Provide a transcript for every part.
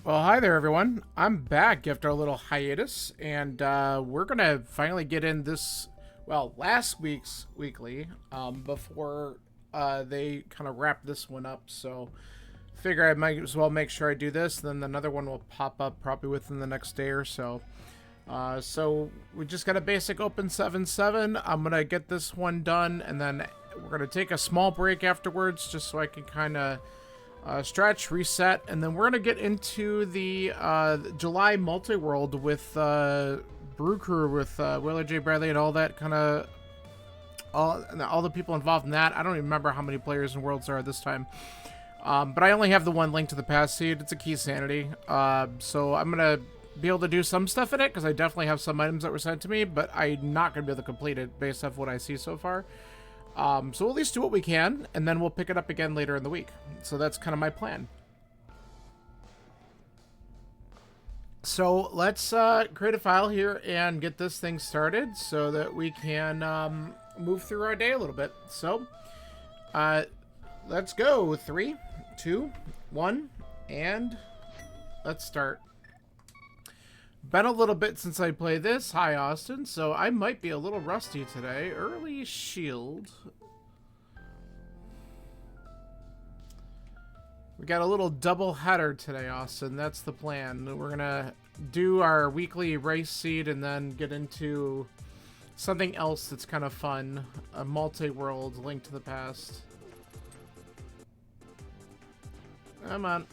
Well, hi there, everyone. I'm back after a little hiatus, and we're gonna finally get in this, well, last week's weekly, before they kind of wrap this one up. So, figure I might as well make sure I do this. Then another one will pop up probably within the next day or so. So we just got a basic open 7-7. I'm gonna get this one done, and then we're gonna take a small break afterwards, just so I can kind of stretch, reset, and then we're gonna get into the July multi-world with Brew Crew with Willer J. Bradley and all that kind of all the people involved in that. I don't even remember how many players and worlds there are this time, but I only have the one link to the past seed. It's a key sanity, so I'm gonna be able to do some stuff in it because I definitely have some items that were sent to me, but I'm not gonna be able to complete it based off what I see so far. So we'll at least do what we can, and then we'll pick it up again later in the week. So that's kind of my plan. So let's create a file here and get this thing started so that we can move through our day a little bit. So let's go. 3, 2, 1, and let's start. Been a little bit since I played this. Hi, Austin. So I might be a little rusty today. Early shield. We got a little double header today, Austin. That's the plan. We're going to do our weekly race seed and then get into something else that's kind of fun. A multi-world Link to the Past. Come on.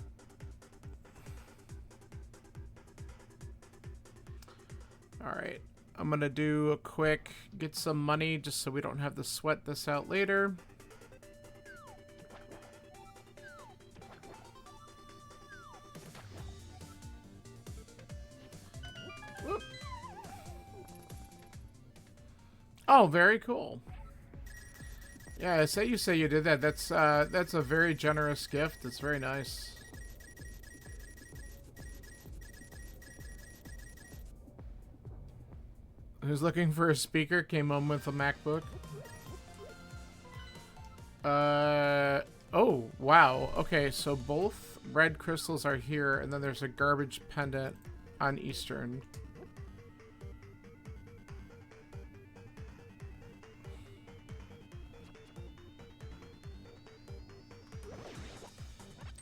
Alright, I'm gonna do a quick get some money just so we don't have to sweat this out later. Whoop. Oh, very cool. Yeah, I say you did that. That's a very generous gift. It's very nice. Who's looking for a speaker came home with a MacBook. Oh, wow. Okay, so both red crystals are here, and then there's a garbage pendant on Eastern.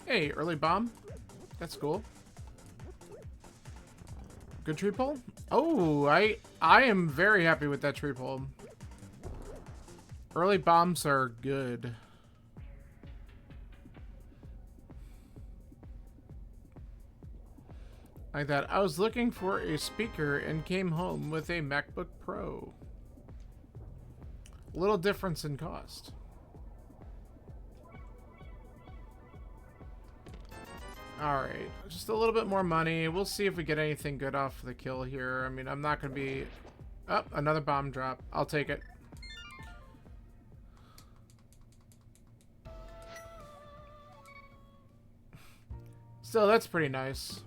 Hey, early bomb. That's cool. Good tree pull? Oh, I am very happy with that tree pull. Early bombs are good. Like that. I was looking for a speaker and came home with a MacBook Pro. Little difference in cost. Alright, just a little bit more money. We'll see if we get anything good off the kill here. I mean, I'm not going to be... Oh, another bomb drop. I'll take it. Still, that's pretty nice.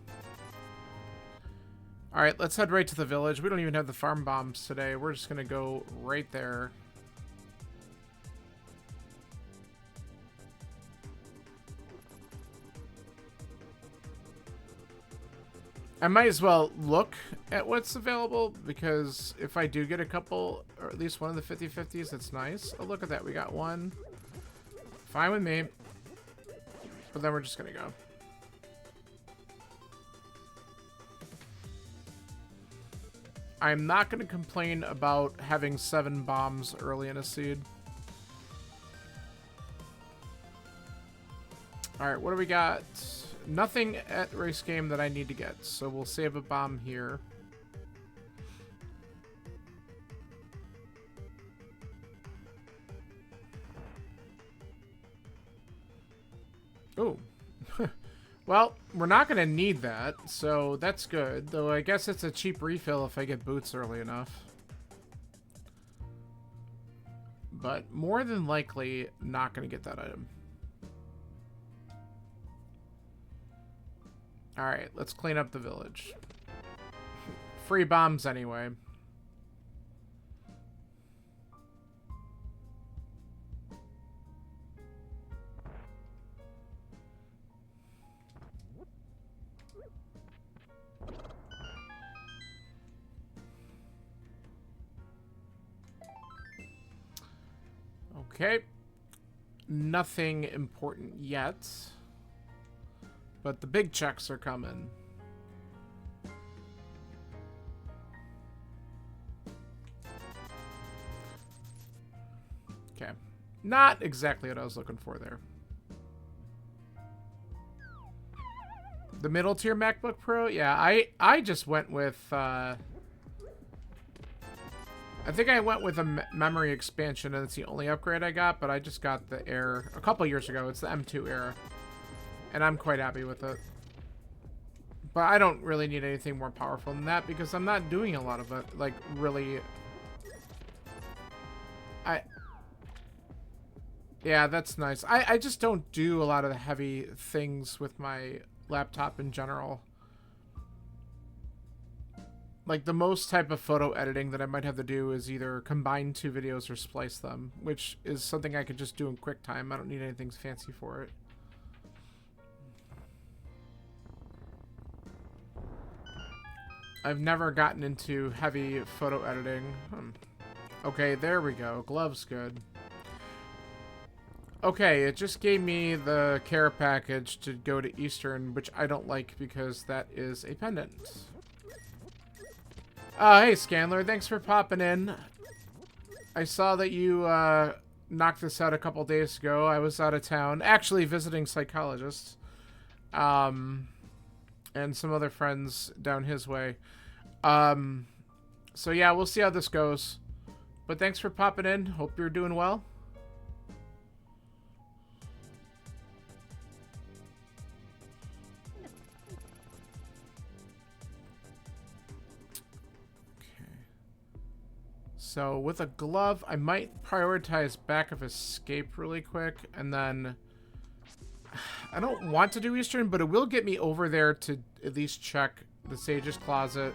Alright, let's head right to the village. We don't even have the farm bombs today. We're just going to go right there. I might as well look at what's available, because if I do get a couple, or at least one of the 50/50s, that's nice. Oh, look at that. We got one. Fine with me. But then we're just going to go. I'm not going to complain about having 7 bombs early in a seed. Alright, what do we got? Nothing at race game that I need to get, so we'll save a bomb here. Oh. Well, we're not going to need that, so that's good. Though I guess it's a cheap refill if I get boots early enough. But more than likely, not going to get that item. Alright, let's clean up the village. Free bombs anyway. Okay. Nothing important yet. But the big checks are coming. Okay. Not exactly what I was looking for there. The middle tier MacBook Pro? Yeah, I just went with... I think I went with a memory expansion, and it's the only upgrade I got, but I just got the Air a couple years ago. It's the M2 Air. And I'm quite happy with it. But I don't really need anything more powerful than that, because I'm not doing a lot of it. Like, really... Yeah, that's nice. I just don't do a lot of the heavy things with my laptop in general. Like, the most type of photo editing that I might have to do is either combine two videos or splice them, which is something I could just do in QuickTime. I don't need anything fancy for it. I've never gotten into heavy photo editing. Okay, there we go. Gloves good. Okay, it just gave me the care package to go to Eastern, which I don't like because that is a pendant. Hey, Scanler, thanks for popping in. I saw that you knocked this out a couple days ago. I was out of town, actually visiting psychologists. And some other friends down his way. So yeah, we'll see how this goes. But thanks for popping in. Hope you're doing well. So with a glove, I might prioritize back of escape really quick, and then I don't want to do Eastern, but it will get me over there to at least check the Sage's Closet.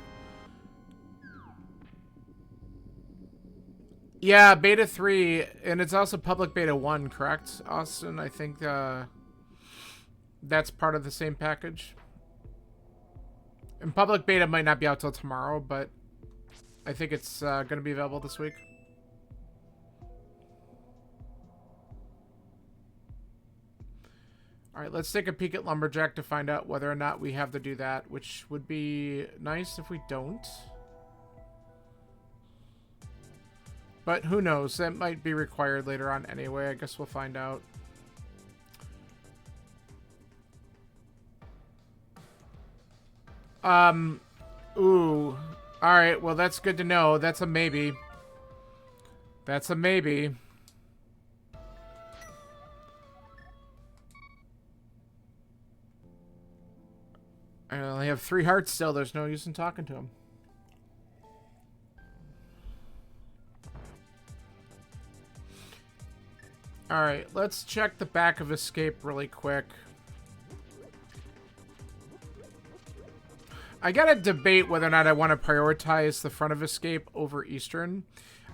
Yeah, Beta 3, and it's also Public Beta 1, correct, Austin? I think that's part of the same package. And Public Beta might not be out till tomorrow, but I think it's going to be available this week. Alright, let's take a peek at Lumberjack to find out whether or not we have to do that, which would be nice if we don't. But who knows? That might be required later on anyway. I guess we'll find out. Ooh. Alright, well that's good to know. That's a maybe. That's a maybe. I only have 3 hearts still. There's no use in talking to him. Alright, let's check the back of Escape really quick. I gotta debate whether or not I want to prioritize the front of Escape over Eastern.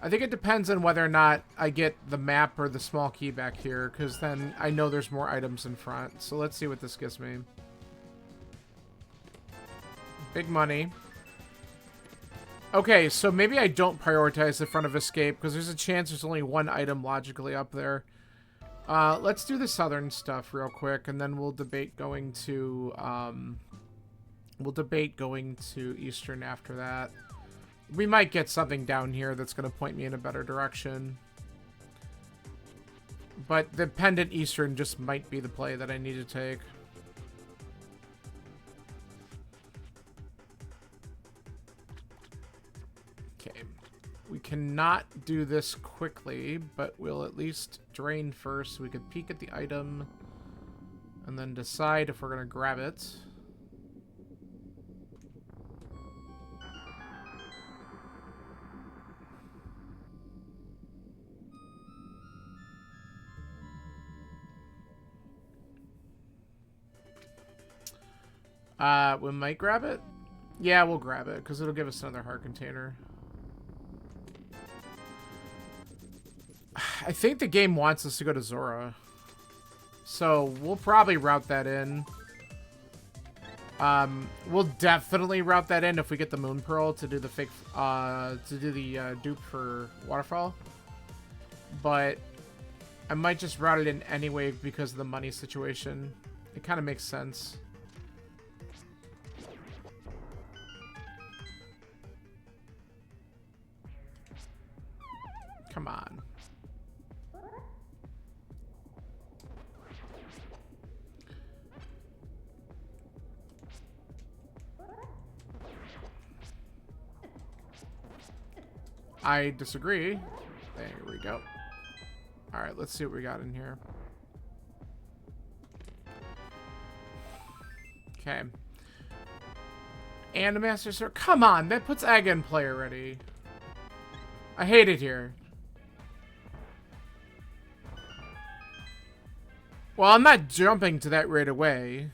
I think it depends on whether or not I get the map or the small key back here, because then I know there's more items in front. So let's see what this gives me. Big money. Okay, so maybe I don't prioritize the front of Escape, because there's a chance there's only one item logically up there. Let's do the southern stuff real quick, and then we'll debate going to, Eastern after that. We might get something down here that's going to point me in a better direction. But the pendant Eastern just might be the play that I need to take. Okay. We cannot do this quickly, but we'll at least drain first so we could peek at the item and then decide if we're going to grab it. We might grab it. Yeah, we'll grab it because it'll give us another heart container. I think the game wants us to go to Zora, so we'll probably route that in. We'll definitely route that in if we get the Moon Pearl to do the fake, dupe for Waterfall. But I might just route it in anyway because of the money situation. It kind of makes sense. Come on. I disagree. There we go. Alright, let's see what we got in here. Okay. And a Master Sword. Come on, that puts Aga in play already. I hate it here. Well, I'm not jumping to that right away.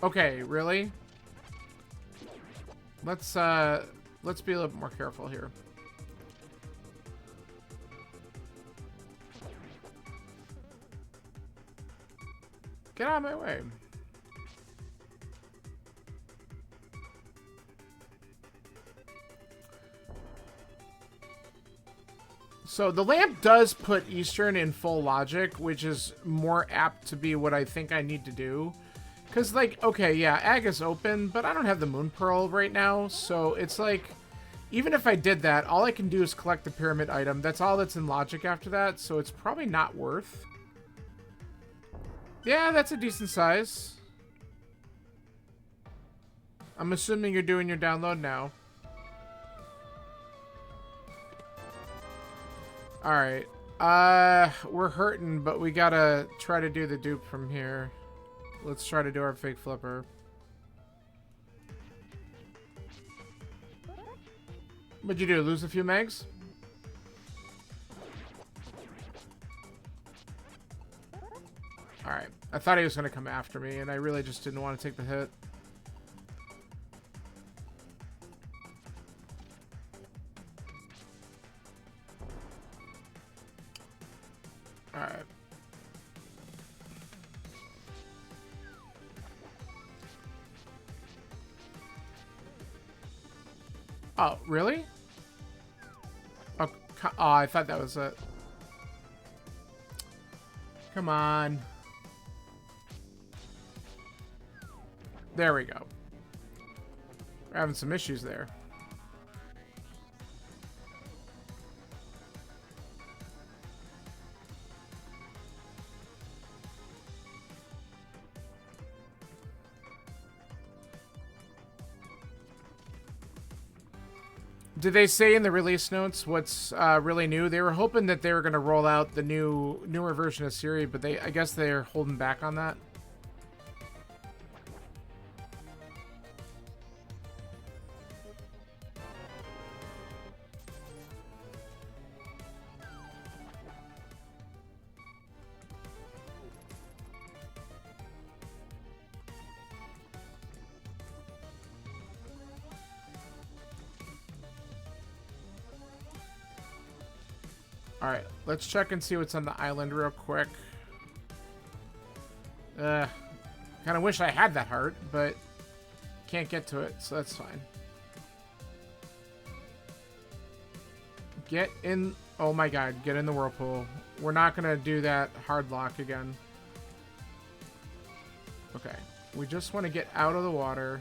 Okay, really? Let's be a little bit more careful here. Get out of my way. So the lamp does put Eastern in full logic, which is more apt to be what I think I need to do. Because, like, okay, yeah, Aga's open, but I don't have the Moon Pearl right now, so it's like, even if I did that, all I can do is collect the pyramid item. That's all that's in logic after that, so it's probably not worth. Yeah, that's a decent size. I'm assuming you're doing your download now. Alright. We're hurting, but we gotta try to do the dupe from here. Let's try to do our fake flipper. What'd you do? Lose a few megs? Alright. I thought he was going to come after me, and I really just didn't want to take the hit. Alright. Oh, really? Oh, I thought that was it. Come on. There we go. We're having some issues there. Did they say in the release notes what's really new? They were hoping that they were going to roll out the newer version of Siri, but I guess they're holding back on that. Alright, let's check and see what's on the island real quick. Kind of wish I had that heart, but can't get to it, so that's fine. Get in... Oh my god, get in the whirlpool. We're not going to do that hard lock again. Okay, we just want to get out of the water.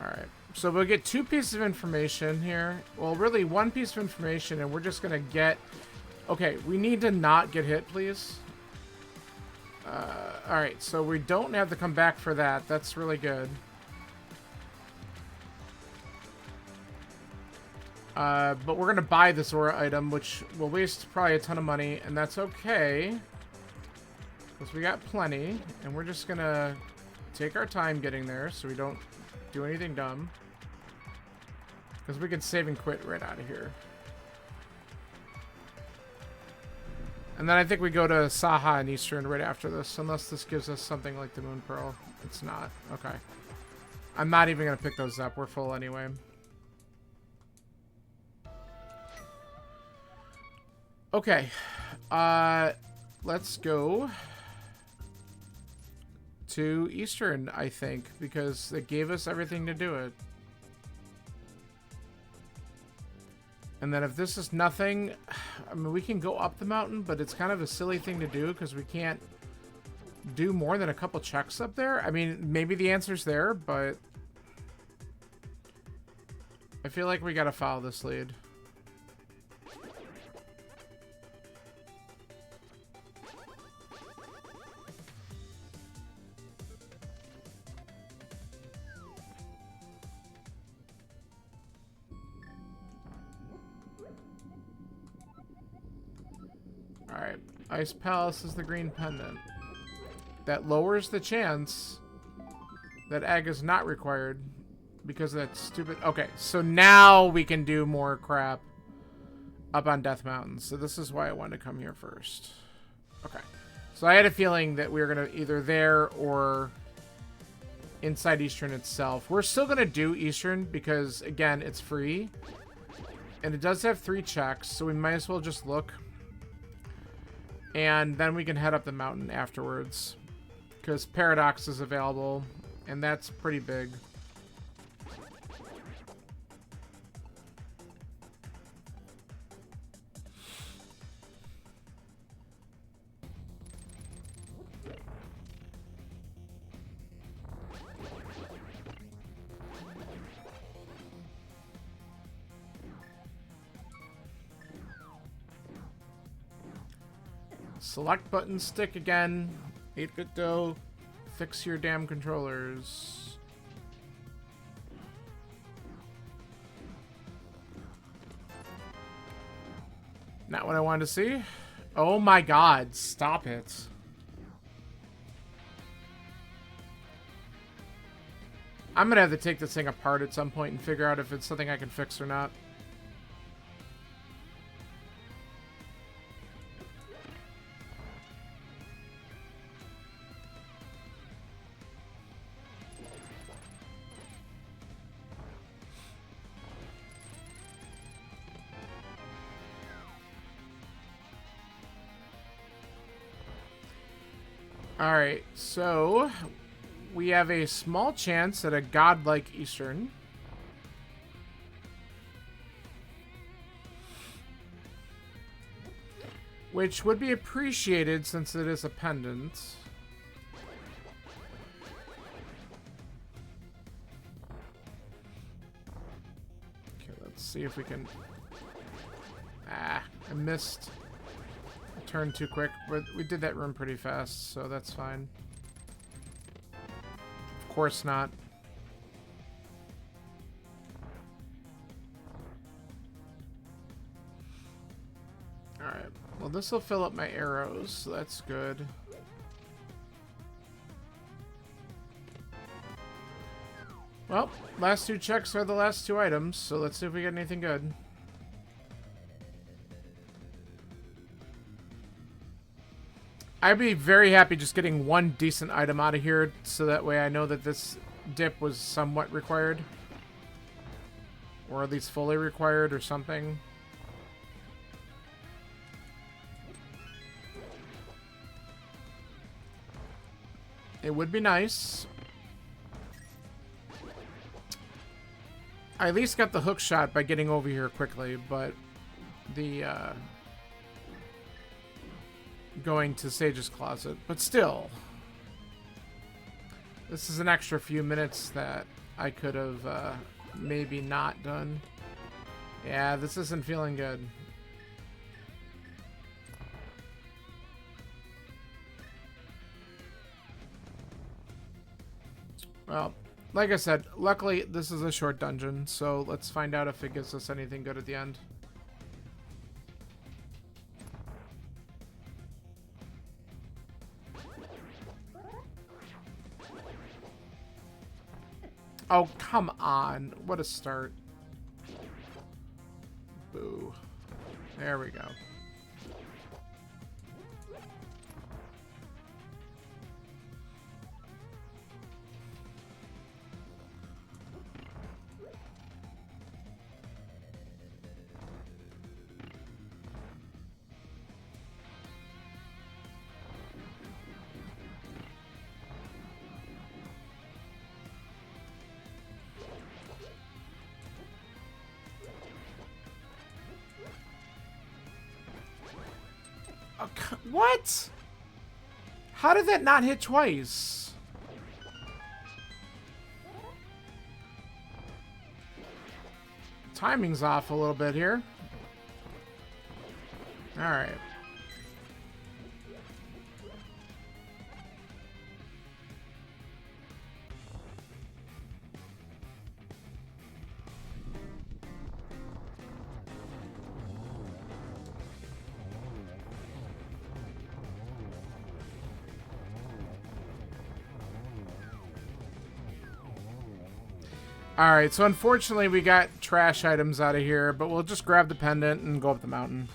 Alright. So we'll get 2 pieces of information here. Well, really 1 piece of information, and we're just going to get... Okay, we need to not get hit, please. Alright, so we don't have to come back for that. That's really good. But we're going to buy this aura item, which will waste probably a ton of money, and that's okay. Because we got plenty, and we're just going to take our time getting there so we don't do anything dumb. Because we can save and quit right out of here. And then I think we go to Saha and Eastern right after this. Unless this gives us something like the Moon Pearl. It's not. Okay. I'm not even going to pick those up. We're full anyway. Okay. Let's go to Eastern, I think. Because it gave us everything to do it. And then if this is nothing, I mean, we can go up the mountain, but it's kind of a silly thing to do because we can't do more than a couple checks up there. I mean, maybe the answer's there, but I feel like we gotta follow this lead. Alright, Ice Palace is the green pendant. That lowers the chance that egg is not required because of that stupid... Okay, so now we can do more crap up on Death Mountain. So this is why I wanted to come here first. Okay, so I had a feeling that we were going to either there or inside Eastern itself. We're still going to do Eastern because, again, it's free. And it does have 3 checks, so we might as well just look. And then we can head up the mountain afterwards. Because Paradox is available, and that's pretty big. Select button stick again. 8-bit dough. Fix your damn controllers. Not what I wanted to see. Oh my god, stop it. I'm gonna have to take this thing apart at some point and figure out if it's something I can fix or not. Alright, so we have a small chance at a godlike Eastern. Which would be appreciated since it is a pendant. Okay, let's see if we can... Ah, I missed. Turned too quick, but we did that room pretty fast, so that's fine. Of course not. Alright, well this will fill up my arrows, so that's good. Well, last 2 checks are the last 2 items, so let's see if we get anything good. I'd be very happy just getting 1 decent item out of here, so that way I know that this dip was somewhat required. Or at least fully required or something. It would be nice. I at least got the hook shot by getting over here quickly, but the, going to Sage's Closet, but still, this is an extra few minutes that I could have maybe not done. Yeah, this isn't feeling good. Well, like I said, luckily this is a short dungeon, so let's find out if it gives us anything good at the end. Oh, come on. What a start. Boo. There we go. What? How did that not hit twice? Timing's off a little bit here. Alright. Alright, so unfortunately we got trash items out of here, but we'll just grab the pendant and go up the mountain.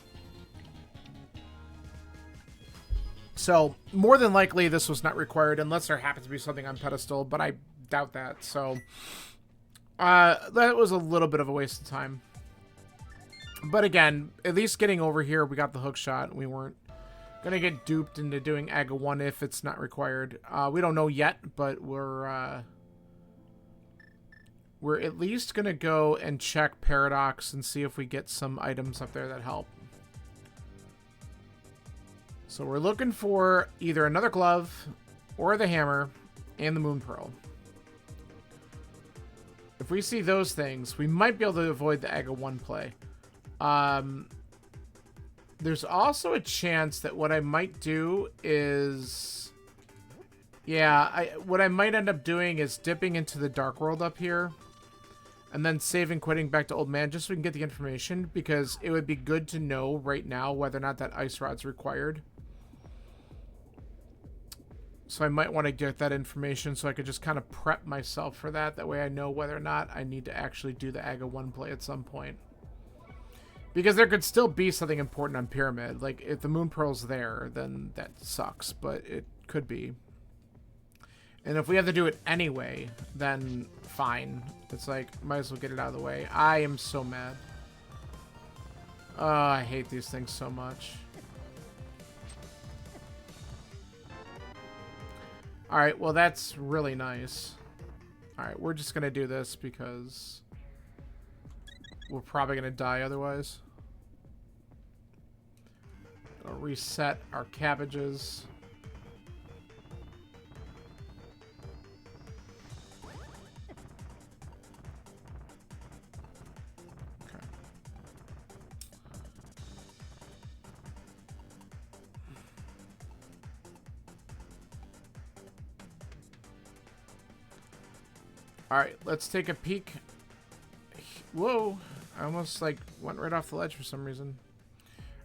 So, more than likely this was not required unless there happens to be something on pedestal, but I doubt that, so... that was a little bit of a waste of time. But again, at least getting over here, we got the hook shot. We weren't gonna get duped into doing AGA 1 if it's not required. We don't know yet, but we're at least going to go and check Paradox and see if we get some items up there that help. So we're looking for either another glove or the hammer and the moon pearl. If we see those things, we might be able to avoid the AGA 1 play. There's also a chance that what I might do is... Yeah, what I might end up doing is dipping into the Dark World up here. And then saving quitting back to Old Man just so we can get the information. Because it would be good to know right now whether or not that ice rod's required. So I might want to get that information so I could just kind of prep myself for that. That way I know whether or not I need to actually do the AGA 1 play at some point. Because there could still be something important on Pyramid. Like, if the Moon Pearl's there, then that sucks. But it could be. And if we have to do it anyway, then fine. It's like, might as well get it out of the way. I am so mad. Oh, I hate these things so much. Alright, well that's really nice. Alright, we're just gonna do this because we're probably gonna die otherwise. Gonna reset our cabbages. Alright, let's take a peek. Whoa, I almost like went right off the ledge for some reason.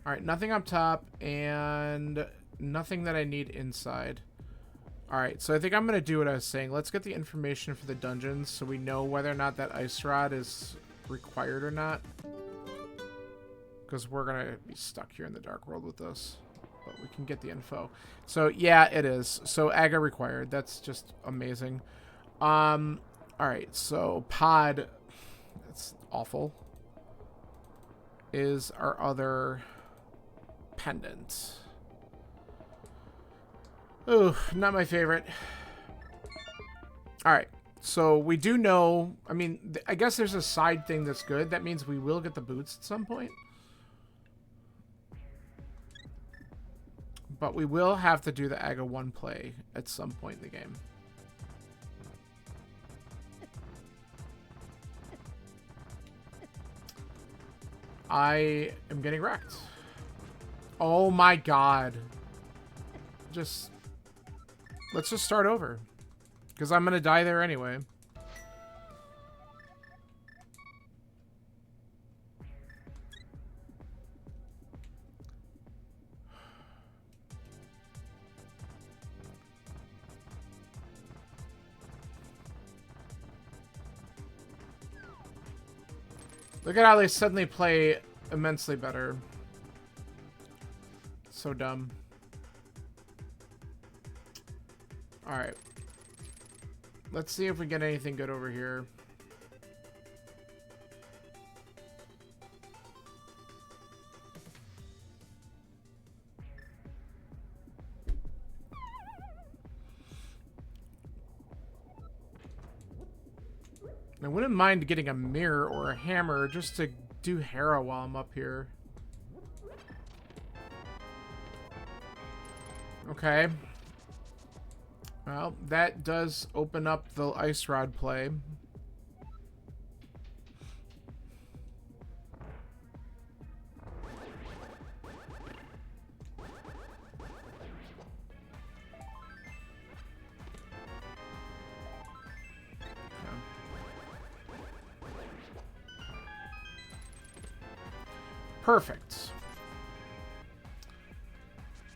Alright, nothing up top and nothing that I need inside. Alright, so I think I'm going to do what I was saying. Let's get the information for the dungeons so we know whether or not that ice rod is required or not. Because we're going to be stuck here in the Dark World with this. But we can get the info. So, yeah, it is. So, AGA required. That's just amazing. Alright, so pod, that's awful, is our other pendant. Ooh, not my favorite. Alright, so we do know, I mean, I guess there's a side thing that's good. That means we will get the boots at some point. But we will have to do the AGA 1 play at some point in the game. I am getting wrecked. Oh my god. Let's just start over. Because I'm going to die there anyway. Look at how they suddenly play immensely better. So dumb. Alright. Let's see if we get anything good over here. I wouldn't mind getting a mirror or a hammer just to do Hera while I'm up here. Okay. Well, that does open up the ice rod play. Perfect.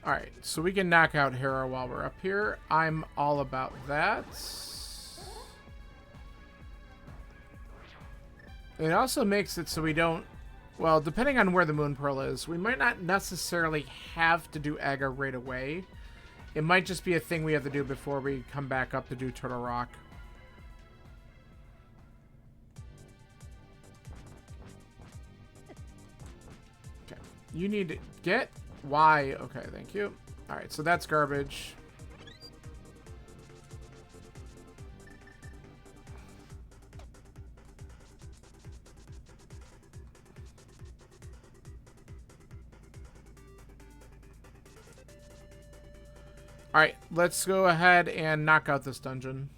Alright, so we can knock out Hera while we're up here. I'm all about that. It also makes it so we don't... Well, depending on where the Moon Pearl is, we might not necessarily have to do Aga right away. It might just be a thing we have to do before we come back up to do Turtle Rock. Okay. You need to get... Why? Okay, thank you. Alright, so that's garbage. Alright, let's go ahead and knock out this dungeon.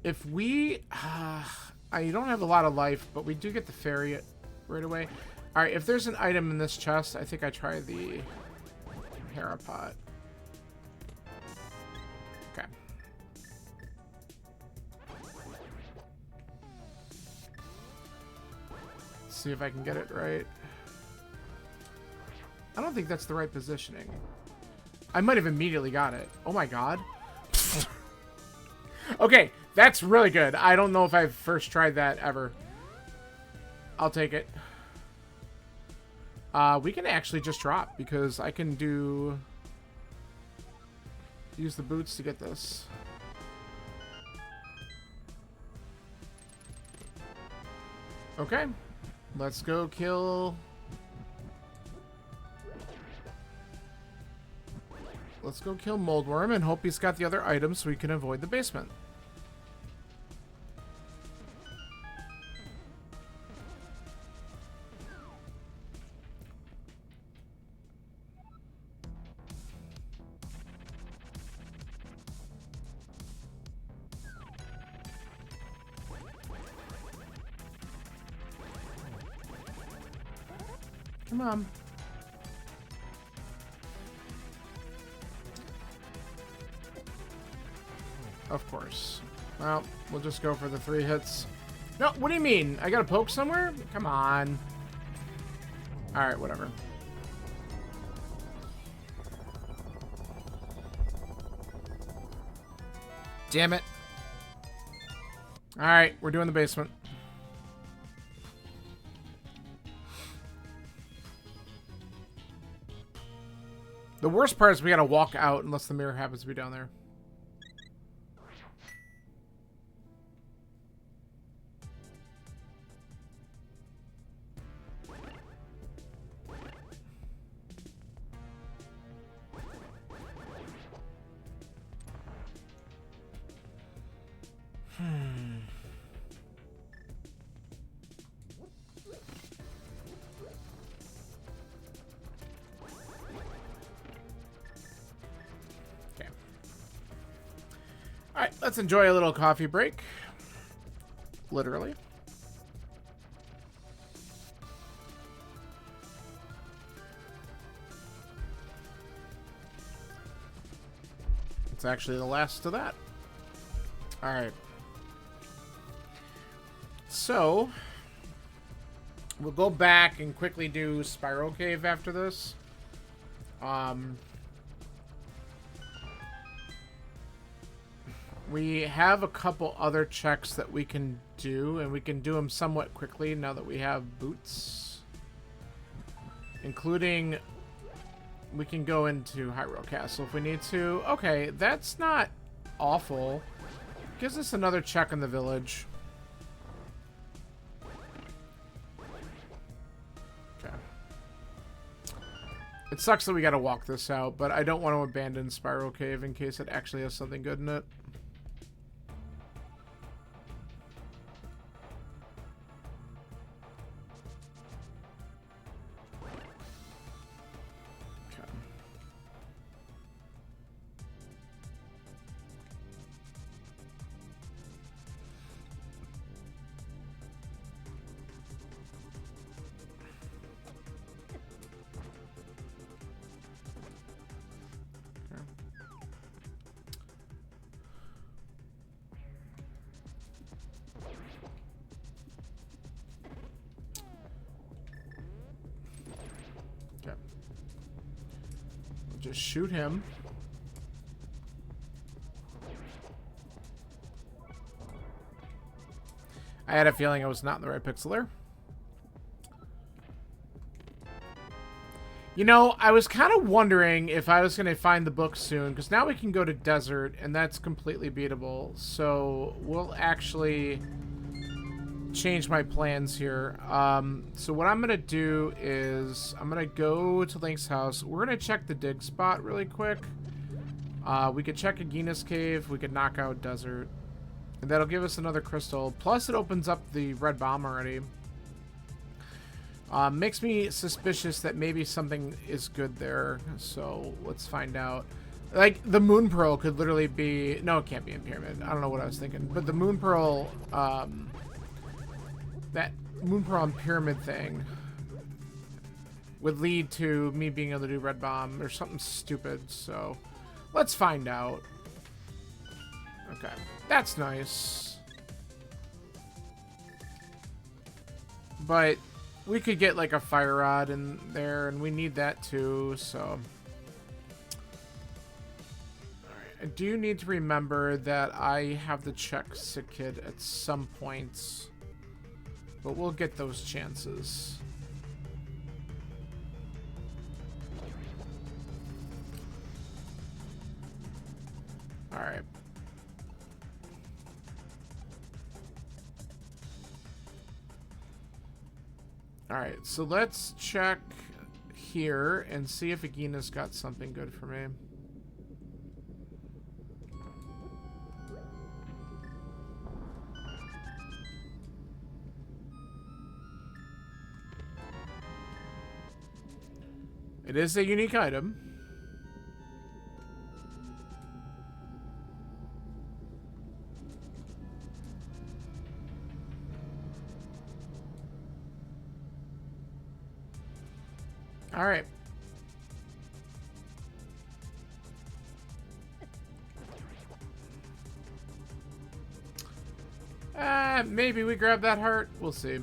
If we... I don't have a lot of life, but we do get the fairy right away. Alright, if there's an item in this chest, I think I try the Hera pot. Okay. Let's see if I can get it right. I don't think that's the right positioning. I might have immediately got it. Oh my god. Okay, that's really good. I don't know if I've first tried that ever. I'll take it. We can actually just drop because I can use the boots to get this. Okay, let's go kill... Let's go kill Moldworm and hope he's got the other items so we can avoid the basement. Come on. Of course. Well, we'll just go for the 3 hits. No, what do you mean? I gotta poke somewhere? Come on. Alright, whatever. Damn it. Alright, we're doing the basement. The worst part is we gotta walk out unless the mirror happens to be down there. Alright, let's enjoy a little coffee break. Literally. It's actually the last of that. Alright. So, we'll go back and quickly do Spiral Cave after this. We have a couple other checks that we can do, and we can do them somewhat quickly now that we have boots. Including, we can go into Hyrule Castle if we need to. Okay, that's not awful. Gives us another check in the village. Okay. It sucks that we gotta walk this out, but I don't want to abandon Spiral Cave in case it actually has something good in it. Just shoot him. I had a feeling I was not in the right pixel there. You know, I was kind of wondering if I was going to find the book soon, because now we can go to desert, and that's completely beatable. So we'll actually change my plans here. So what I'm going to do is I'm going to go to Link's house. We're going to check the dig spot really quick. We could check Agina's cave. We could knock out desert. And that'll give us another crystal. Plus, it opens up the red bomb already. Makes me suspicious that maybe something is good there. So, let's find out. Like, the Moon Pearl could literally be... No, it can't be in Pyramid. I don't know what I was thinking. But the Moon Pearl... that Moon Pearl and Pyramid thing would lead to me being able to do red bomb or something stupid. So, let's find out. Okay. That's nice. But... we could get like a fire rod in there, and we need that too, so. Alright, I do need to remember that I have to check Sick Kid at some points. But we'll get those chances. Alright. Alright, so let's check here and see if Agina's got something good for me. It is a unique item. All right. Maybe we grab that heart. We'll see.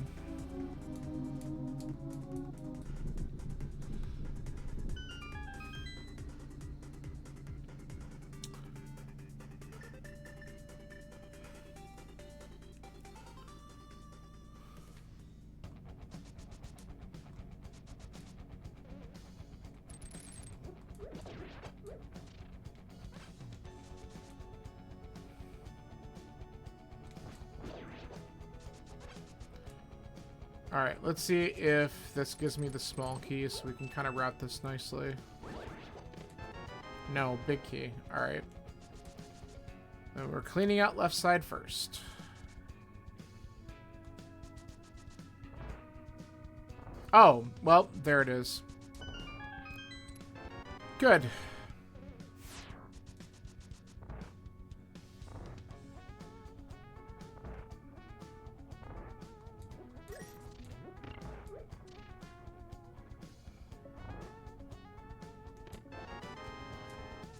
Alright, let's see if this gives me the small key so we can kind of route this nicely. No, big key. Alright. And we're cleaning out left side first. Oh, well, there it is. Good.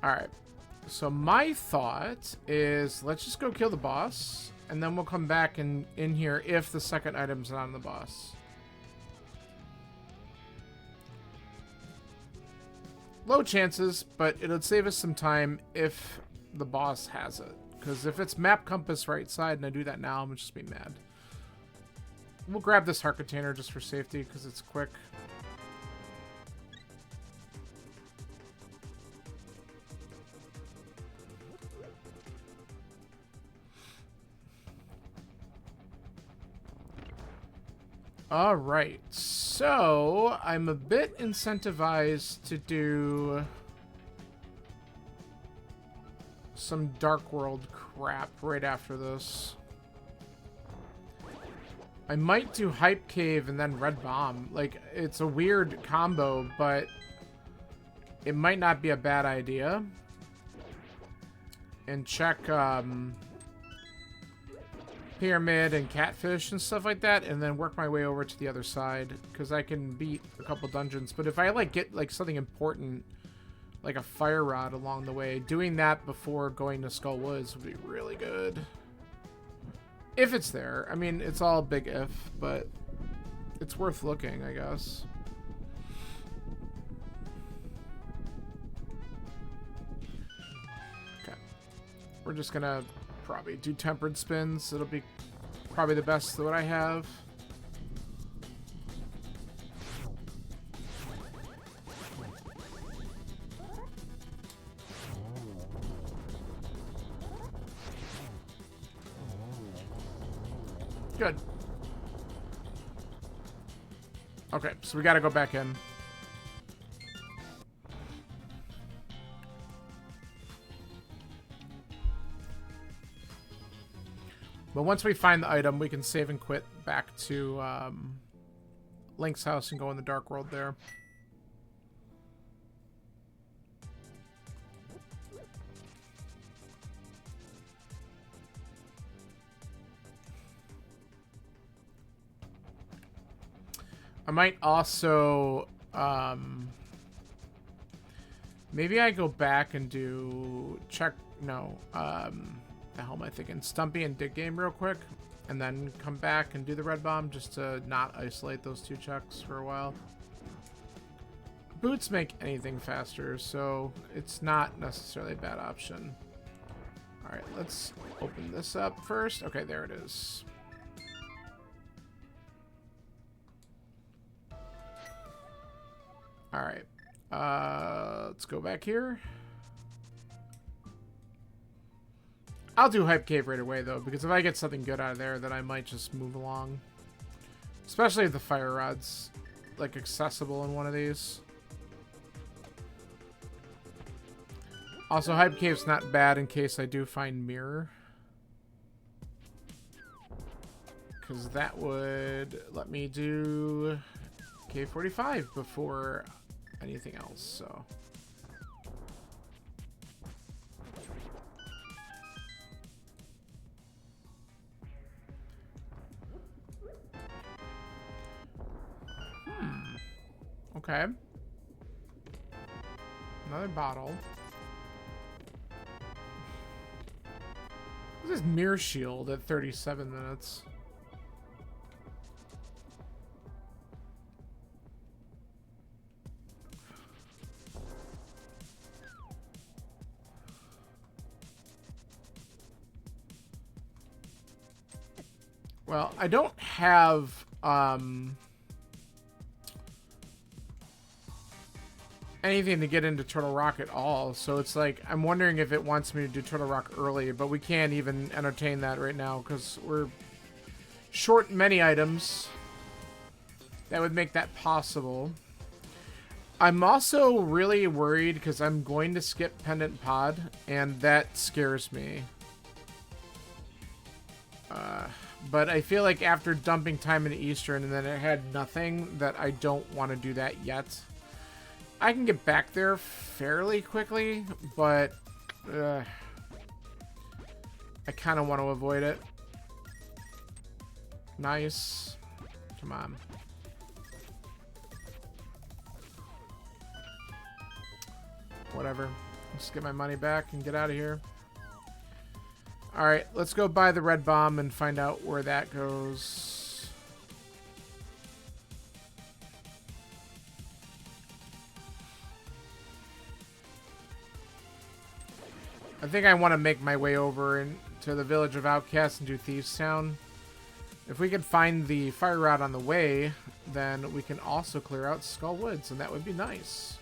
Alright, so my thought is let's just go kill the boss, and then we'll come back in here if the second item's not on the boss. Low chances, but it'll save us some time if the boss has it. Because if it's map compass right side and I do that now, I'm just be mad. We'll grab this heart container just for safety because it's quick. Alright, so I'm a bit incentivized to do some Dark World crap right after this. I might do Hype Cave and then Red Bomb. Like, it's a weird combo, but it might not be a bad idea. And check, Pyramid and Catfish and stuff like that, and then work my way over to the other side, because I can beat a couple dungeons. But if I, like, get, like, something important, like a fire rod along the way, doing that before going to Skull Woods would be really good. If it's there. I mean, it's all a big if, but it's worth looking, I guess. We're just gonna probably do tempered spins. It'll be probably the best that I have. Good. Okay, so we gotta go back in. But once we find the item, we can save and quit back to Link's house and go in the Dark World there. I might also, maybe I go back and do the hell am I thinking? Stumpy and Dig Game real quick, and then come back and do the Red Bomb just to not isolate those two checks for a while. Boots make anything faster, so it's not necessarily a bad option. Alright, let's open this up first. Okay, there it is. Alright, let's go back here. I'll do Hype Cave right away, though, because if I get something good out of there, then I might just move along. Especially if the Fire Rod's, like, accessible in one of these. Also, Hype Cave's not bad in case I do find Mirror. Because that would let me do K45 before anything else, so... Okay. Another bottle. This is Mirror Shield at 37 minutes. Well, I don't have anything to get into Turtle Rock at all, so it's like I'm wondering if it wants me to do Turtle Rock early, but we can't even entertain that right now because we're short many items that would make that possible. I'm also really worried because I'm going to skip Pendant Pod, and that scares me. But I feel like after dumping time into Eastern and then it had nothing, that I don't want to do that yet. I can get back there fairly quickly, but I kind of want to avoid it. Nice. Come on. Whatever. Let's get my money back and get out of here. Alright, let's go buy the Red Bomb and find out where that goes. I think I want to make my way over into the Village of Outcasts and do Thieves Town. If we could find the Fire Rod on the way, then we can also clear out Skull Woods, and that would be nice.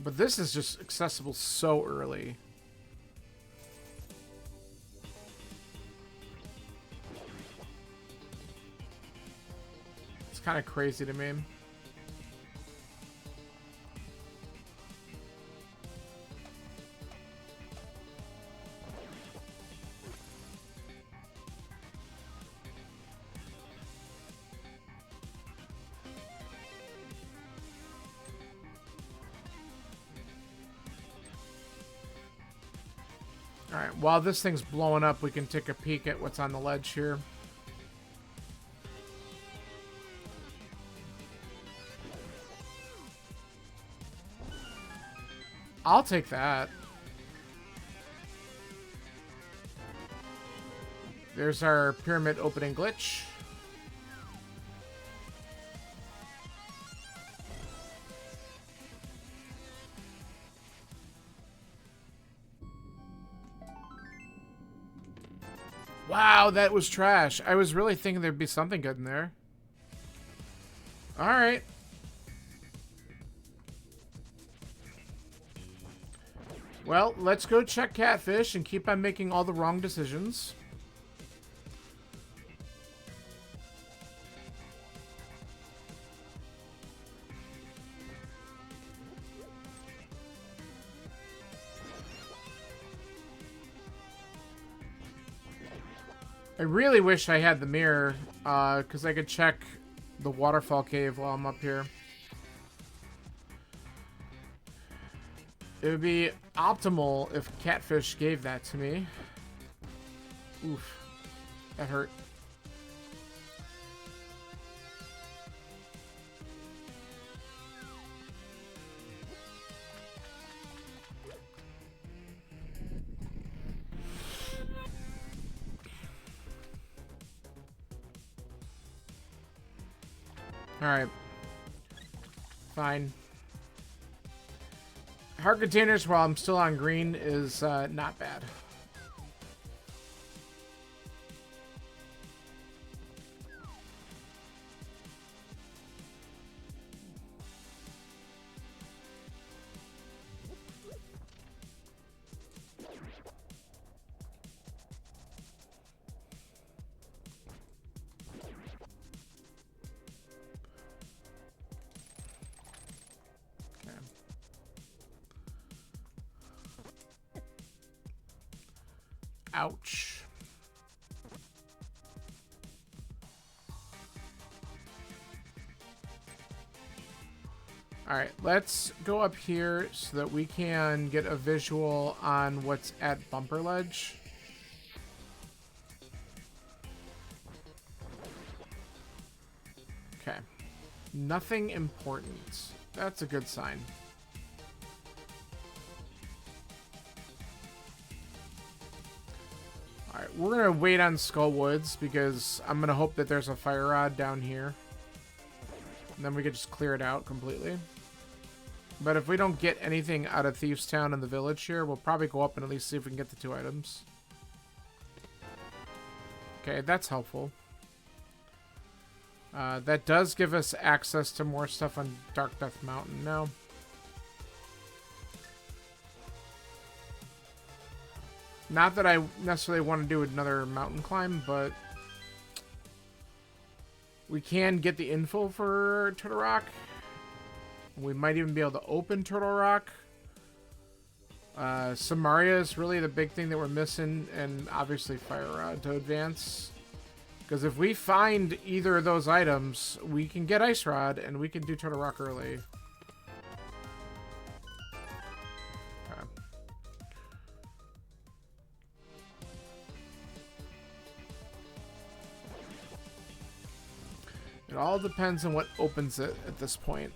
But this is just accessible so early. It's kind of crazy to me. Alright, while this thing's blowing up, we can take a peek at what's on the ledge here. I'll take that. There's our pyramid opening glitch. Wow, that was trash. I was really thinking there'd be something good in there. Alright. Well, let's go check Catfish and keep on making all the wrong decisions. I really wish I had the mirror, because I could check the waterfall cave while I'm up here. It would be optimal if Catfish gave that to me. Oof. That hurt. Alright. Fine. Heart containers while I'm still on green is not bad. Ouch. Alright, let's go up here so that we can get a visual on what's at Bumper Ledge. Okay. Nothing important. That's a good sign. Alright, we're going to wait on Skull Woods because I'm going to hope that there's a fire rod down here. And then we could just clear it out completely. But if we don't get anything out of Thieves Town and the village here, we'll probably go up and at least see if we can get the 2 items. Okay, that's helpful. That does give us access to more stuff on Dark Death Mountain now. Not that I necessarily want to do another mountain climb, but we can get the info for Turtle Rock. We might even be able to open Turtle Rock. Samaria is really the big thing that we're missing, and obviously Fire Rod to advance. Because if we find either of those items, we can get Ice Rod, and we can do Turtle Rock early. Okay. It all depends on what opens it at this point.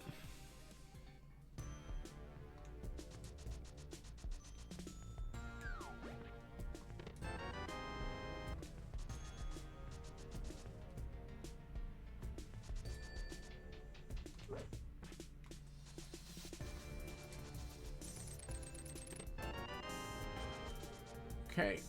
Okay.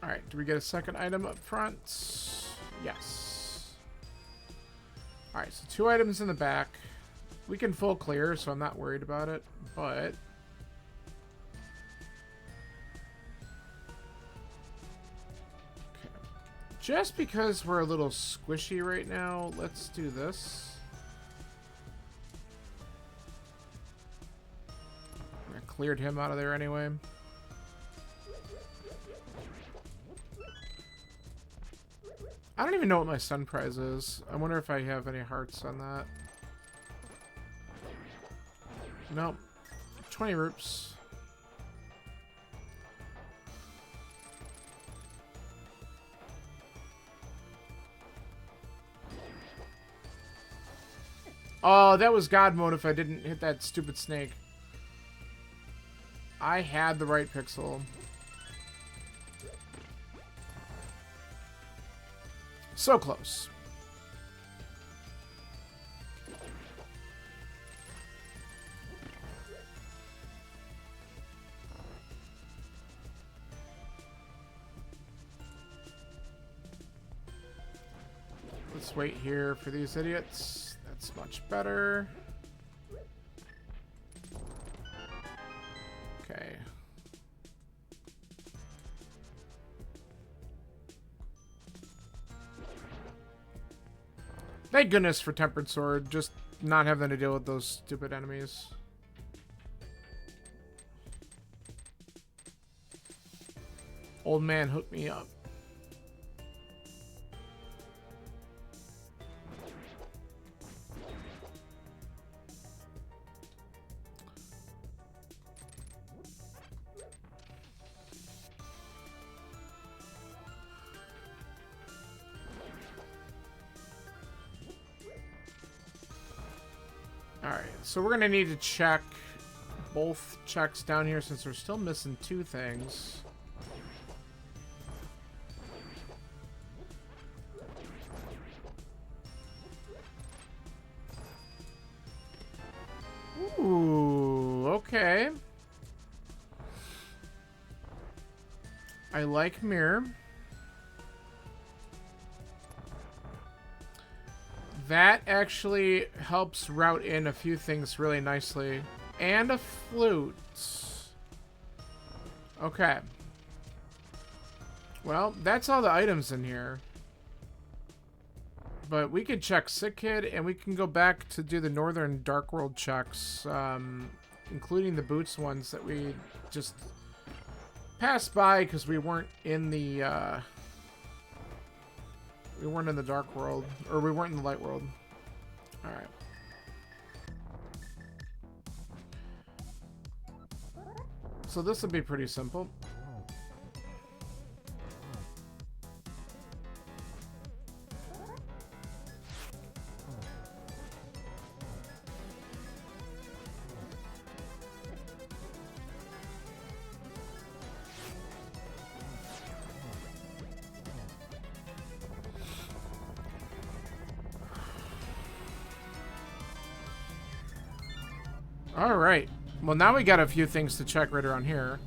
Alright, do we get a second item up front? Yes. Alright, so 2 items in the back. We can full clear, so I'm not worried about it, but... Okay. Just because we're a little squishy right now, let's do this. I cleared him out of there anyway. I don't even know what my stun prize is. I wonder if I have any hearts on that. Nope. 20 roops. Oh, that was God mode if I didn't hit that stupid snake. I had the right pixel. So close. Let's wait here for these idiots. That's much better. Okay. Thank goodness for Tempered Sword, just not having to deal with those stupid enemies. Old man hooked me up. Alright, so we're going to need to check both checks down here since we're still missing two things. Ooh, okay. I like mirror. That actually helps route in a few things really nicely. And a flute. Okay. Well, that's all the items in here. But we could check Sick Kid, and we can go back to do the Northern Dark World checks, including the boots ones that we just passed by because we weren't in the Dark World, or we weren't in the Light World. All right. So this will be pretty simple. All right. Well, now we got a few things to check right around here.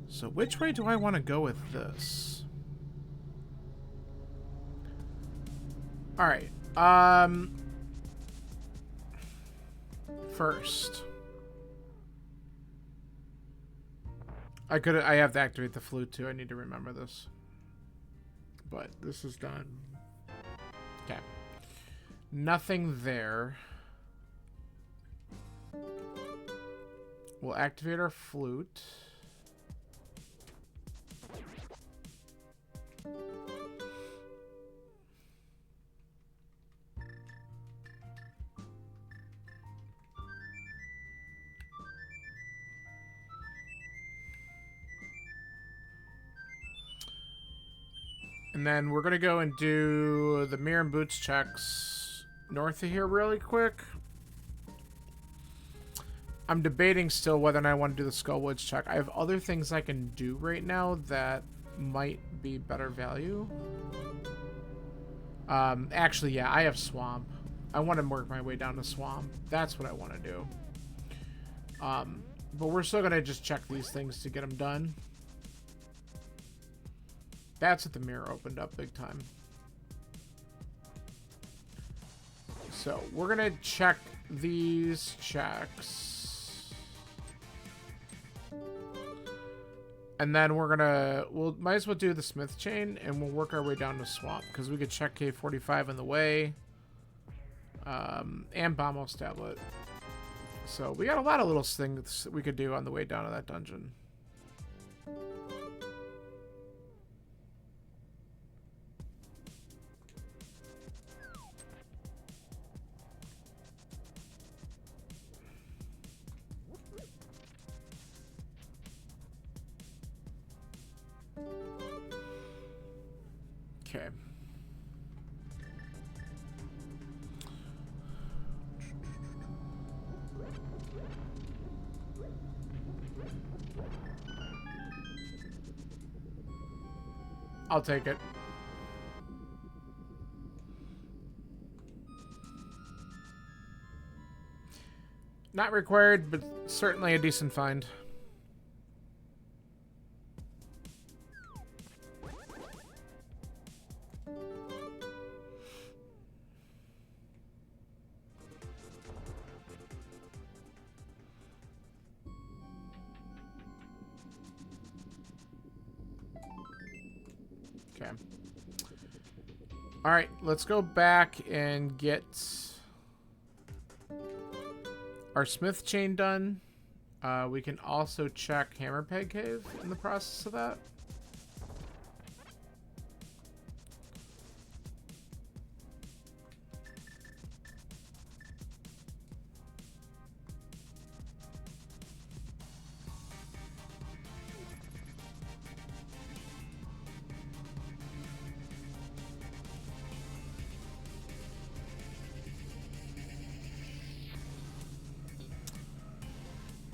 So which way do I want to go with this? All right. First, I have to activate the flute too. I need to remember this. But this is done. Okay. Nothing there. We'll activate our flute. And then we're going to go and do the mirror and boots checks north of here really quick. I'm debating still whether or not I want to do the Skullwoods check. I have other things I can do right now that might be better value. Actually, yeah, I have Swamp. I want to work my way down to Swamp. That's what I want to do. But we're still going to just check these things to get them done. That's what the mirror opened up big time. So we're gonna check these checks. And then we'll might as well do the Smith chain and we'll work our way down to Swamp because we could check K45 on the way. And Bombos tablet. So we got a lot of little things that we could do on the way down to that dungeon. Okay. I'll take it. Not required, but certainly a decent find. Okay. All right, let's go back and get our smith chain done. We can also check hammer peg cave in the process of that.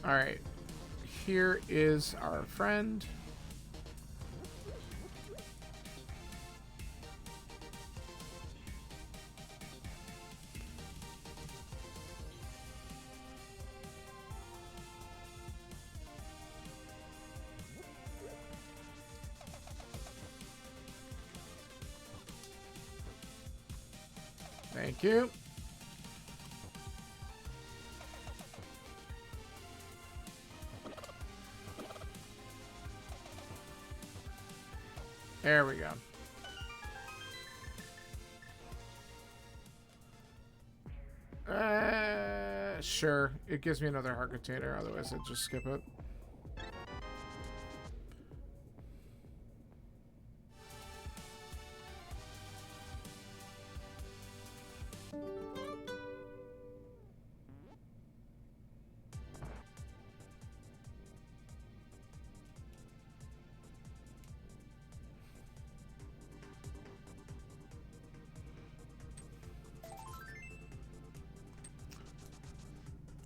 All right, here is our friend. Thank you. There we go. Sure. It gives me another heart container, otherwise I'd just skip it.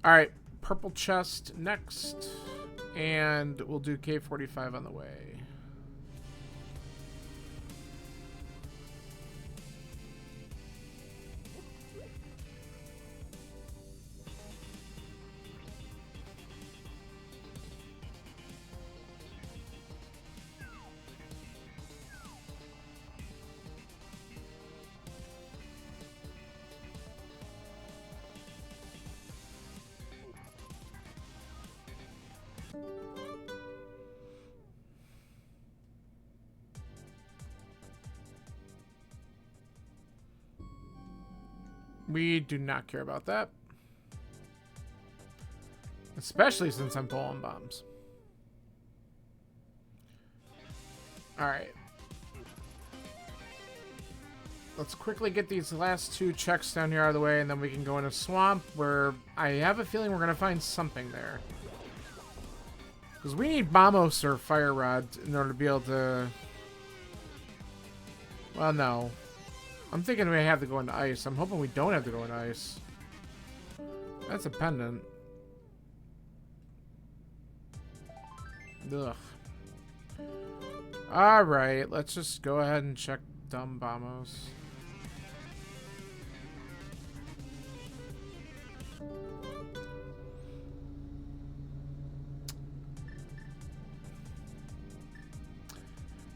All right, purple chest next, and we'll do K45 on the way. We do not care about that. Especially since I'm pulling bombs. Alright. Let's quickly get these last two checks down here out of the way, and then we can go in a swamp where I have a feeling we're going to find something there. Because we need Bombos or Fire Rods in order to be able to... Well, no. I'm thinking we have to go into ice. I'm hoping we don't have to go into ice. That's a pendant. Ugh. Alright, let's just go ahead and check dumb Bombos.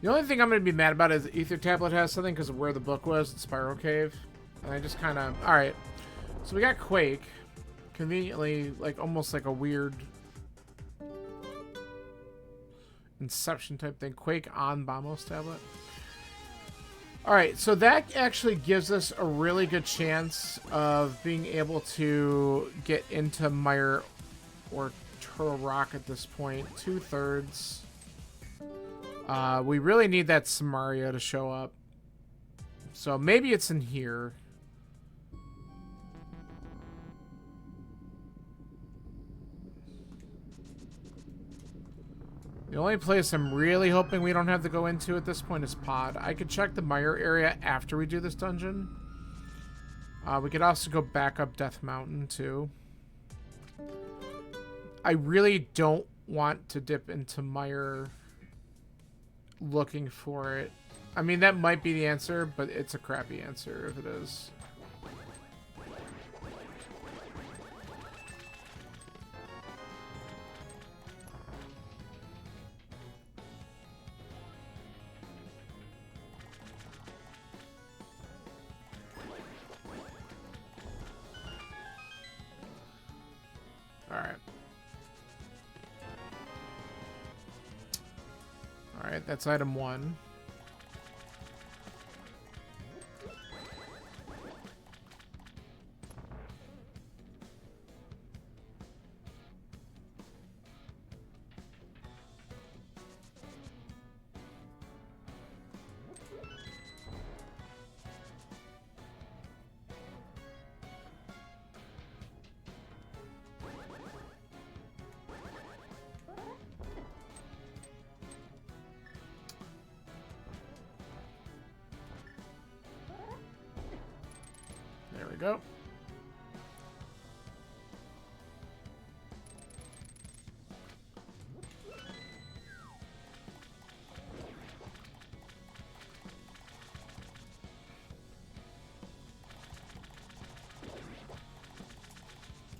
The only thing I'm going to be mad about is Ether Tablet has something because of where the book was at Spiral Cave. And I just kind of... Alright. So we got Quake. Conveniently, like, almost like a weird... Inception type thing. Quake on Bombos Tablet. Alright, so that actually gives us a really good chance of being able to get into Mire or Turtle Rock at this point. 2/3. We really need that Samaria to show up. So maybe it's in here. The only place I'm really hoping we don't have to go into at this point is Pod. I could check the Mire area after we do this dungeon. We could also go back up Death Mountain, too. I really don't want to dip into Mire looking for it. I mean, that might be the answer, but it's a crappy answer if it is. Alright. Alright, that's item 1. There we go.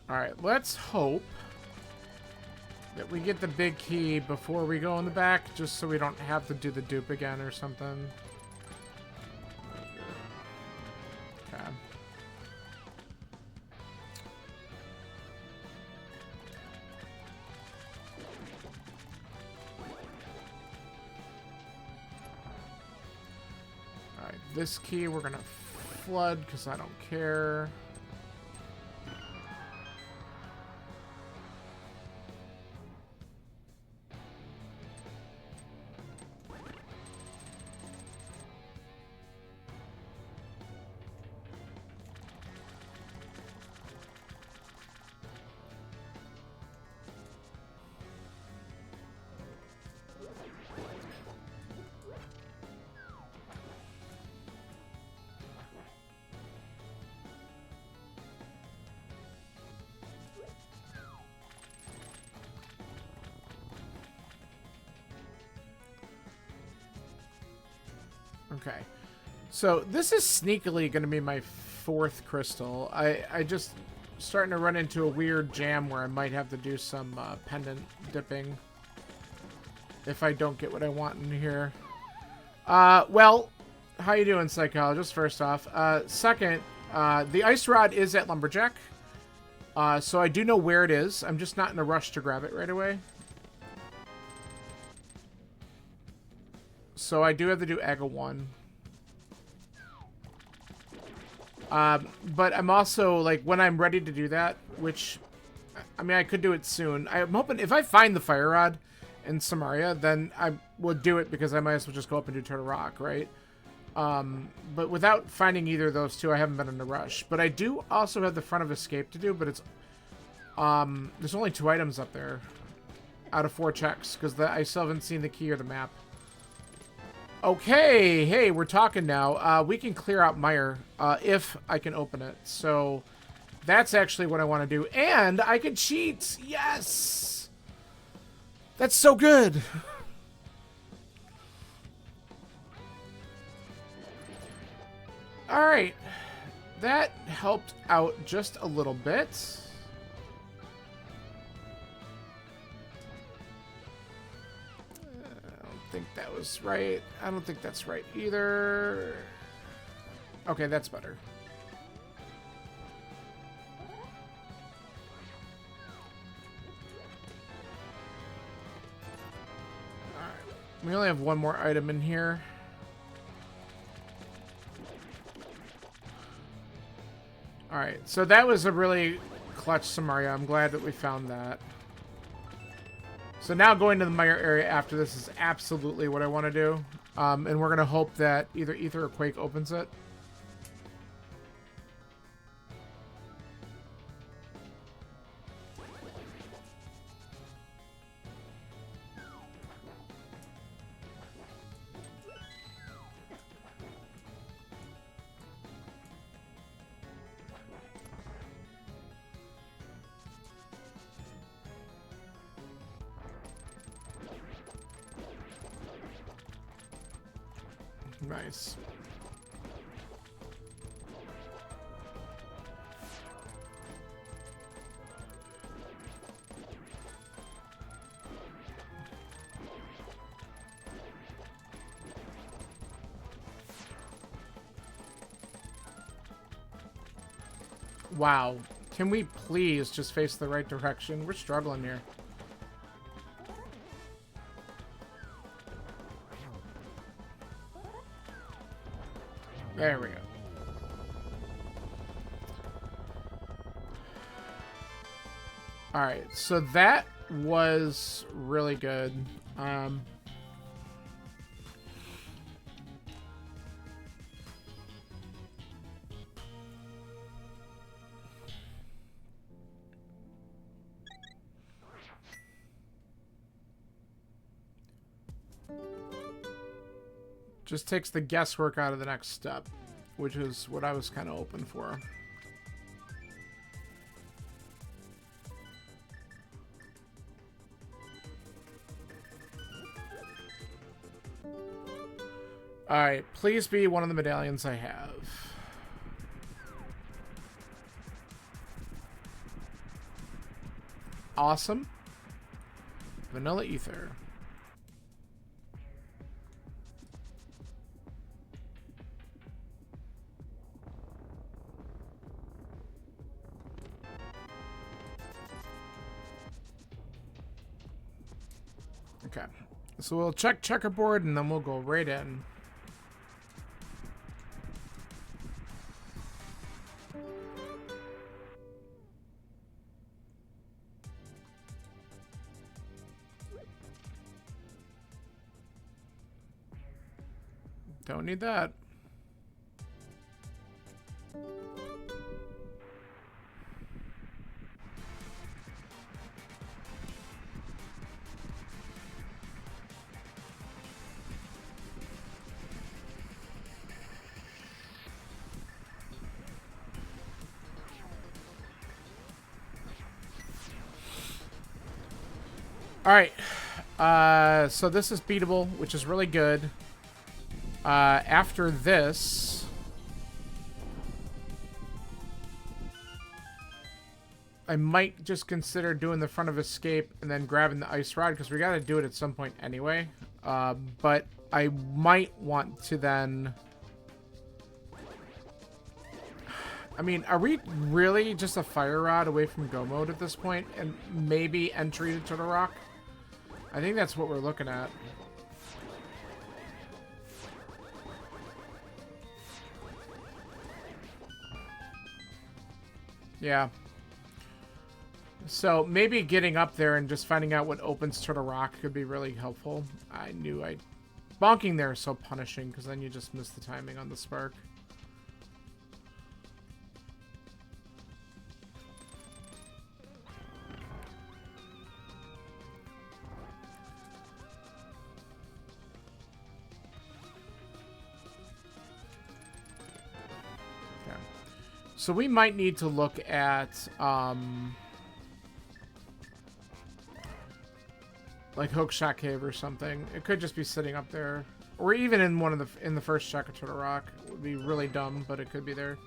All right, let's hope that we get the big key before we go in the back, just so we don't have to do the dupe again or something. Okay. All right, this key we're gonna flood because I don't care. Okay, so this is sneakily going to be my 4th crystal. I just starting to run into a weird jam where I might have to do some pendant dipping if I don't get what I want in here. Well, how you doing, psychologist? First off, second, the ice rod is at Lumberjack, so I do know where it is. I'm just not in a rush to grab it right away. So I do have to do Aga 1. But I'm also, like, when I'm ready to do that, which, I mean, I could do it soon. I'm hoping, if I find the Fire Rod in Samaria, then I will do it because I might as well just go up and do Turtle Rock, right? But without finding either of those two, I haven't been in a rush. But I do also have the Front of Escape to do, but it's, there's only 2 items up there out of 4 checks because I still haven't seen the key or the map. Okay, hey, we're talking now. We can clear out Mire if I can open it. So that's actually what I want to do. And I can cheat! Yes! That's so good! Alright. That helped out just a little bit. I think that was right. I don't think that's right either. Okay, that's better. Alright. We only have one more item in here. Alright, so that was a really clutch Samaria. I'm glad that we found that. So now going to the Mire area after this is absolutely what I want to do. And we're going to hope that either Ether or Quake opens it. Nice. Wow. Can we please just face the right direction? We're struggling here. There we go. Alright, so that was really good. Just takes the guesswork out of the next step, which is what I was kind of hoping for. Alright, please be one of the medallions I have. Awesome. Vanilla ether. Okay, so we'll check checkerboard and then we'll go right in. Don't need that. Alright, so this is beatable, which is really good. After this, I might just consider doing the front of escape and then grabbing the ice rod, because we gotta do it at some point anyway. But I might want to then... I mean, are we really just a fire rod away from go mode at this point? And maybe entry to the rock? I think that's what we're looking at. Yeah. So maybe getting up there and just finding out what opens to the rock could be really helpful. I knew I'd... Bonking there is so punishing, because then you just miss the timing on the spark. So we might need to look at, like Hookshot Cave or something. It could just be sitting up there, or even in one of the first check of Turtle Rock. It would be really dumb, but it could be there.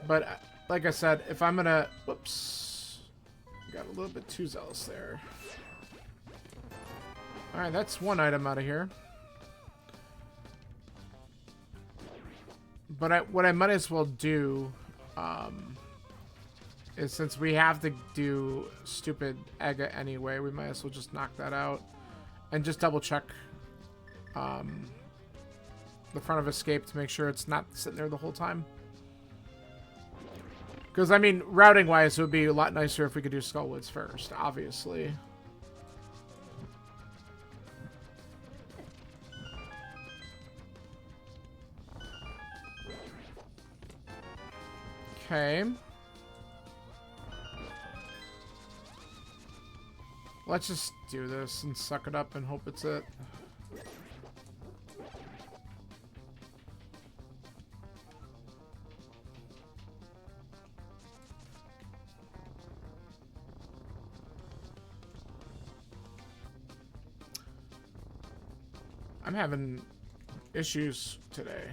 But like I said, if I'm gonna, whoops, got a little bit too zealous there. All right, that's one item out of here. But what I might as well do. Is since we have to do stupid Ega anyway, we might as well just knock that out and just double check the front of escape to make sure it's not sitting there the whole time. Because I mean, routing wise, it would be a lot nicer if we could do Skullwoods first, obviously. Okay. Let's just do this and suck it up and hope it's it. I'm having issues today.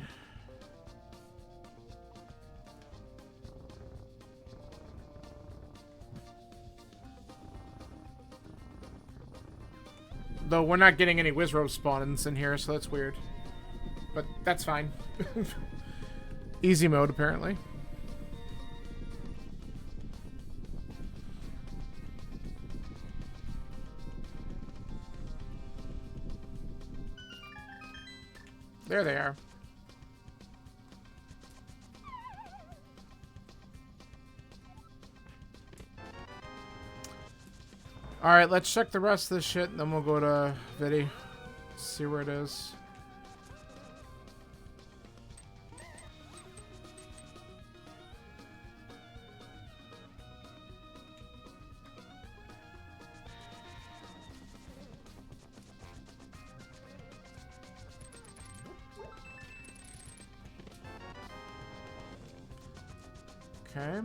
Though we're not getting any Wizrobe spawnings in here, so that's weird. But that's fine. Easy mode, apparently. There they are. Alright, let's check the rest of this shit, and then we'll go to Vidi. See where it is. Okay.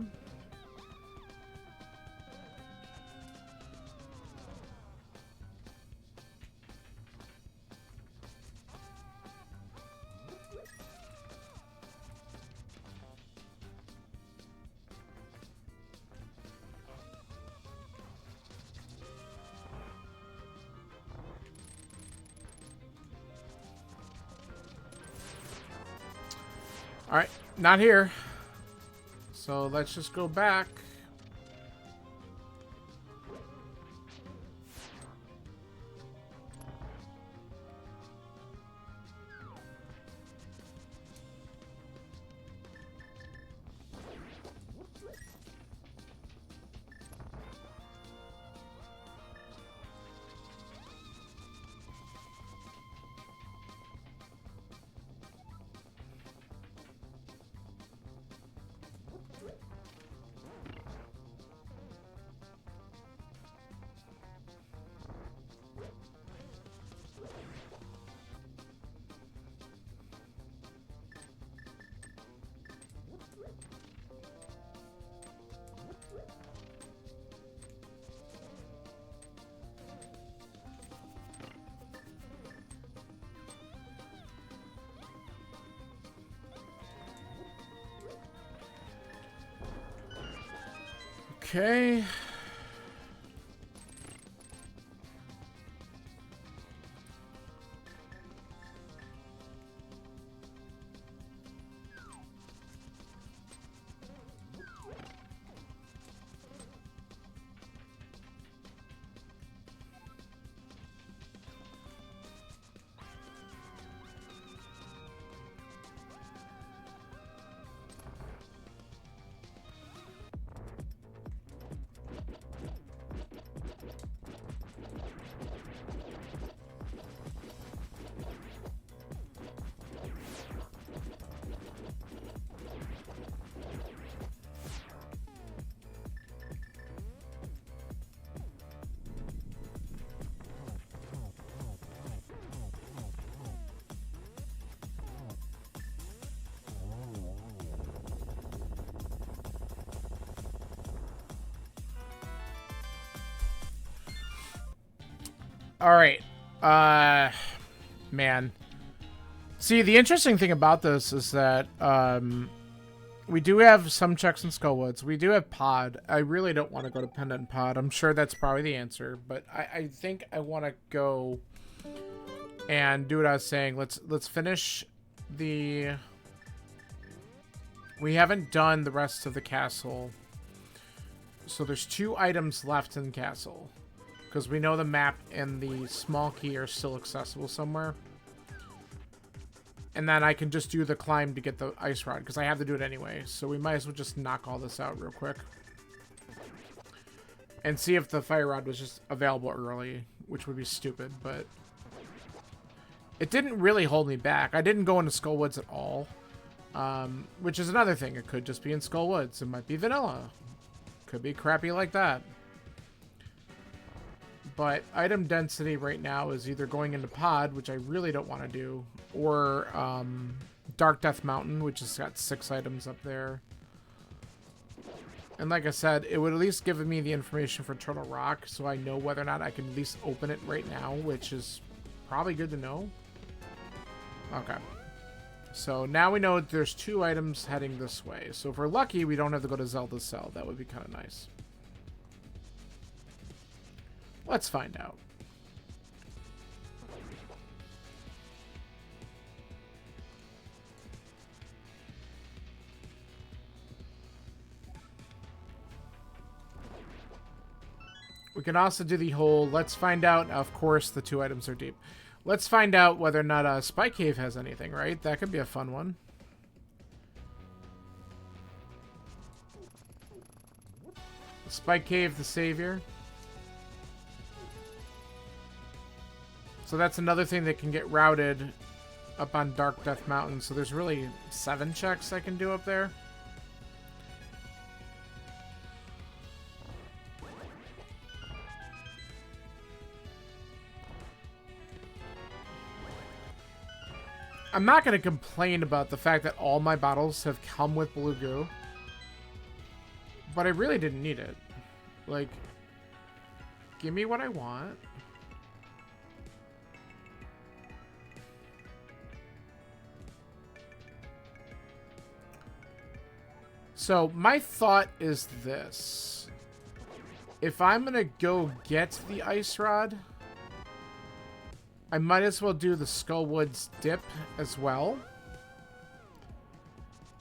All right, not here. So let's just go back. Okay. All right. Man. See, the interesting thing about this is that we do have some checks in Skullwoods. We do have Pod. I really don't want to go to Pendant Pod. I'm sure that's probably the answer, but I think I want to go and do what I was saying. Let's finish the... We haven't done the rest of the castle. So there's 2 items left in the castle. Because we know the map and the small key are still accessible somewhere. And then I can just do the climb to get the ice rod, because I have to do it anyway. So we might as well just knock all this out real quick. And see if the fire rod was just available early, which would be stupid, but... It didn't really hold me back. I didn't go into Skullwoods at all. Which is another thing. It could just be in Skullwoods. It might be vanilla. Could be crappy like that. But item density right now is either going into Pod, which I really don't want to do, or Dark Death Mountain, which has got 6 items up there. And like I said, it would at least give me the information for Turtle Rock, so I know whether or not I can at least open it right now, which is probably good to know. Okay. So now we know there's 2 items heading this way. So if we're lucky, we don't have to go to Zelda's cell. That would be kind of nice. Let's find out. We can also do the whole, let's find out. Of course, the 2 items are deep. Let's find out whether or not Spy Cave has anything, right? That could be a fun one. Spy Cave, the savior. So that's another thing that can get routed up on Dark Death Mountain. So there's really 7 checks I can do up there. I'm not going to complain about the fact that all my bottles have come with blue goo. But I really didn't need it. Like, give me what I want. So, my thought is this. If I'm going to go get the ice rod, I might as well do the Skullwoods dip as well.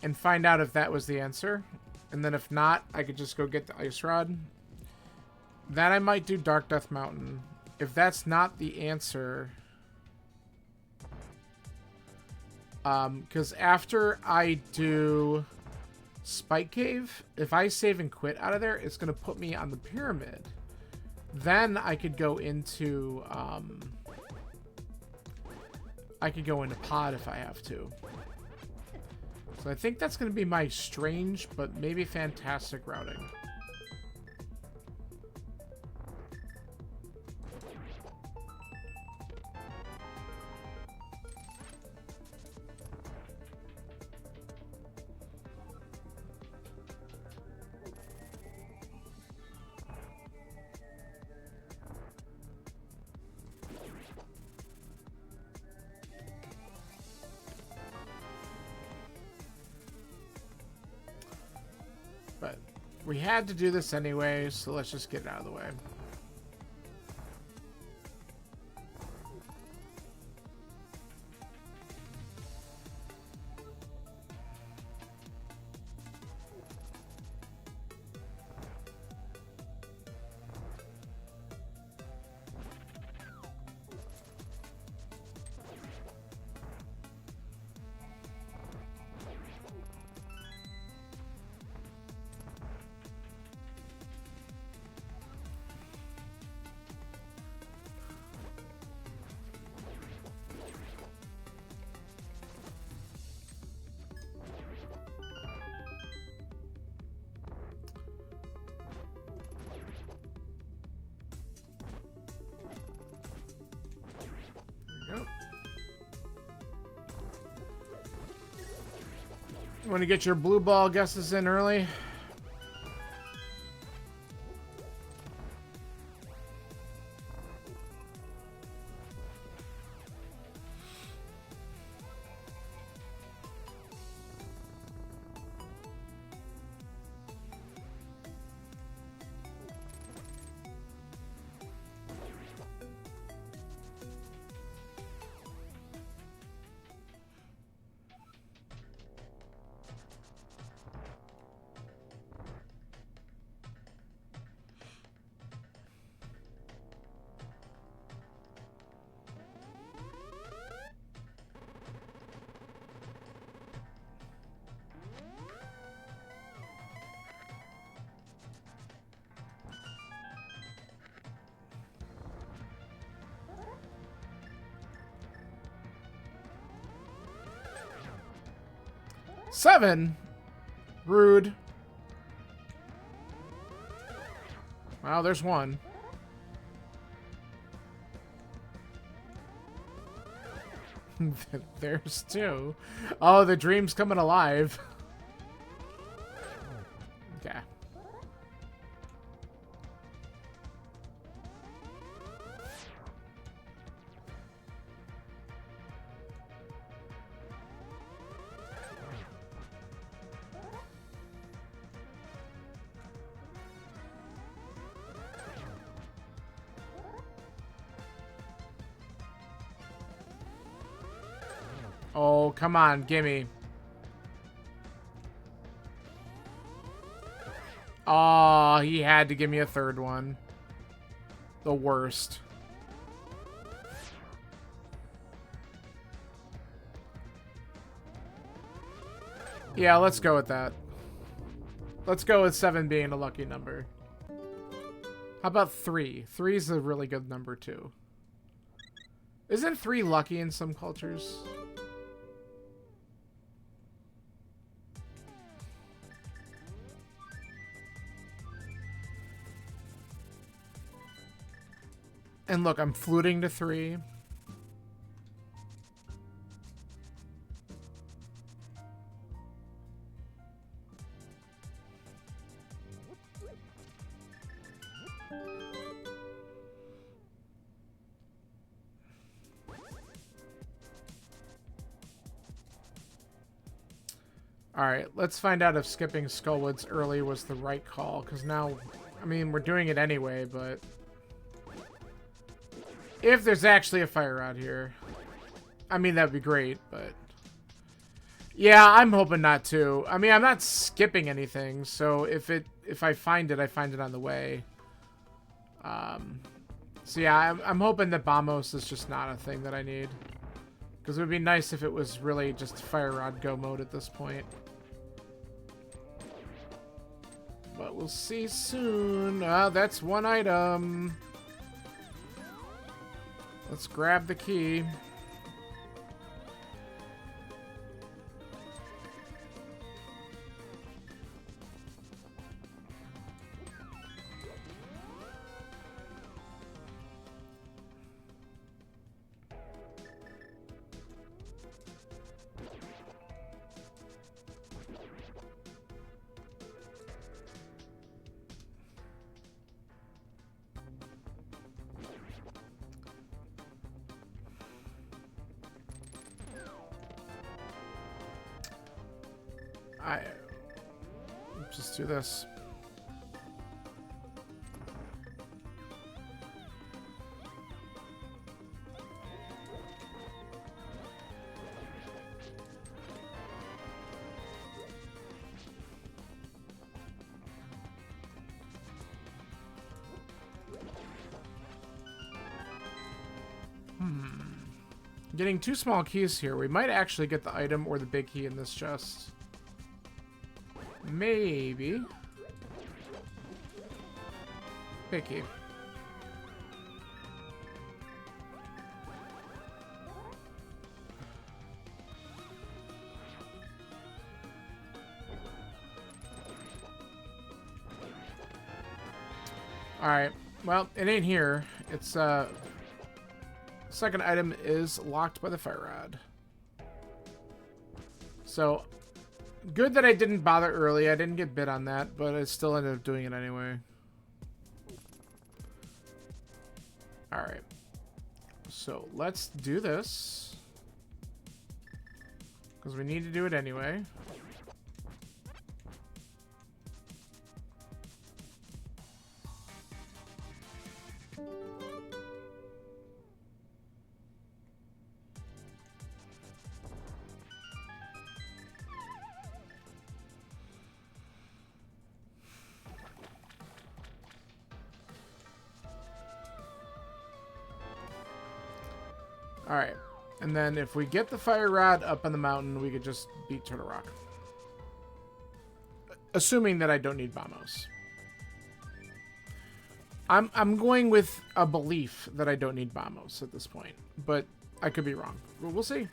And find out if that was the answer. And then if not, I could just go get the ice rod. Then I might do Dark Death Mountain. If that's not the answer... because after I do Spike Cave, if I save and quit out of there, it's going to put me on the pyramid. Then I could go into... I could go into pod if I have to. So I think that's going to be my strange, but maybe fantastic routing. But we had to do this anyway, so let's just get it out of the way. You want to get your blue ball guesses in early? Seven? Rude. Wow, there's one. There's two. Oh, the dream's coming alive. Okay. Oh, come on, gimme. Oh, he had to give me a third one. The worst. Yeah, let's go with that. Let's go with 7 being a lucky number. How about 3? 3 is a really good number, too. Isn't 3 lucky in some cultures? And look, I'm fluting to 3. Alright, let's find out if skipping Skullwoods early was the right call, because now, I mean, we're doing it anyway, but... if there's actually a fire out here, I mean, that'd be great, but... yeah, I'm hoping not to. I mean, I'm not skipping anything, so if I find it, I find it on the way. So yeah, I'm hoping that Bombos is just not a thing that I need. Because it would be nice if it was really just Fire Rod Go mode at this point. But we'll see soon. That's one item. Let's grab the key. Just do this. Getting 2 small keys here. We might actually get the item or the big key in this chest. Maybe. Big key. Alright. Well, it ain't here. It's, second item is locked by the fire rod. So, good that I didn't bother early. I didn't get bit on that, but I still ended up doing it anyway. Alright. So, let's do this. Because we need to do it anyway. Alright, and then if we get the fire rod up on the mountain, we could just beat Turtle Rock. Assuming that I don't need Bombos. I'm going with a belief that I don't need Bombos at this point, but I could be wrong. We'll see.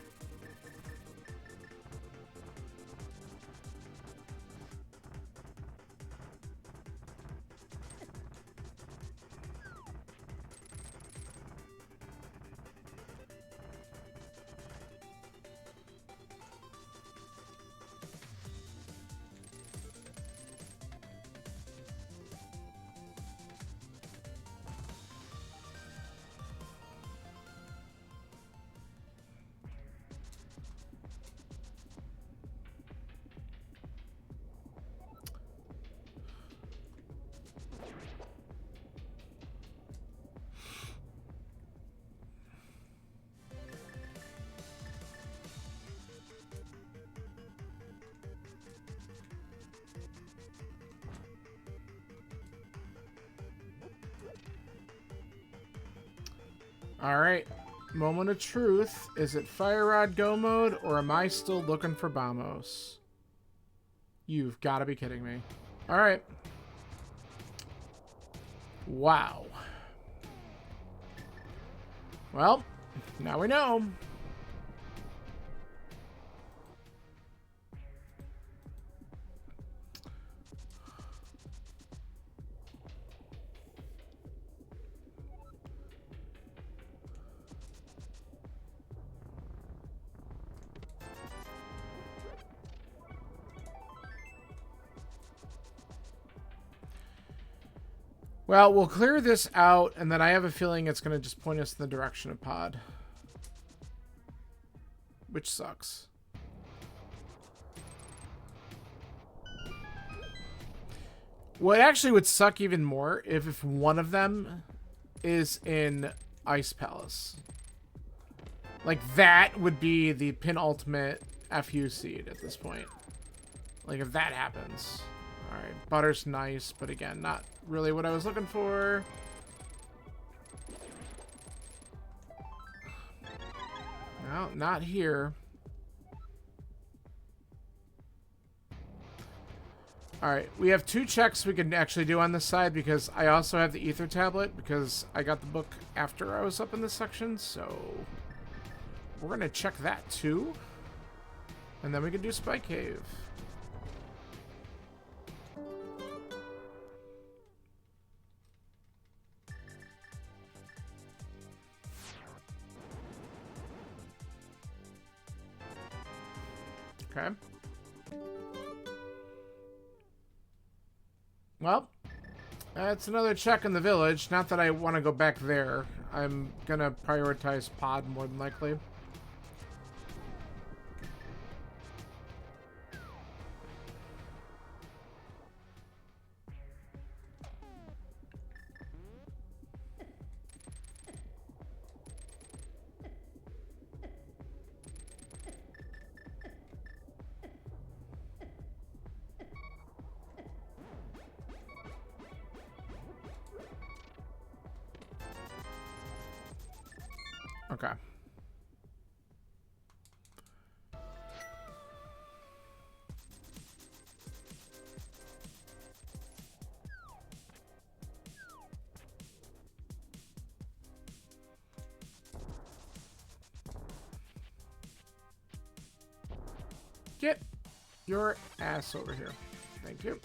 Alright. Moment of truth. Is it Fire Rod Go mode, or am I still looking for Bamos? You've got to be kidding me. Alright. Wow. Well, now we know. Well, we'll clear this out, and then I have a feeling it's going to just point us in the direction of pod. Which sucks. What actually would suck even more if one of them is in Ice Palace. Like, that would be the penultimate FU seed at this point. Like, if that happens. Alright, Butter's nice, but again, not really what I was looking for. No, not here. Alright, we have 2 checks we can actually do on this side because I also have the Ether Tablet because I got the book after I was up in this section, so we're going to check that too. And then we can do Spike Cave. Okay. Well, that's another check in the village. Not that I want to go back there. I'm gonna prioritize pod more than likely. Okay. Get your ass over here. Thank you.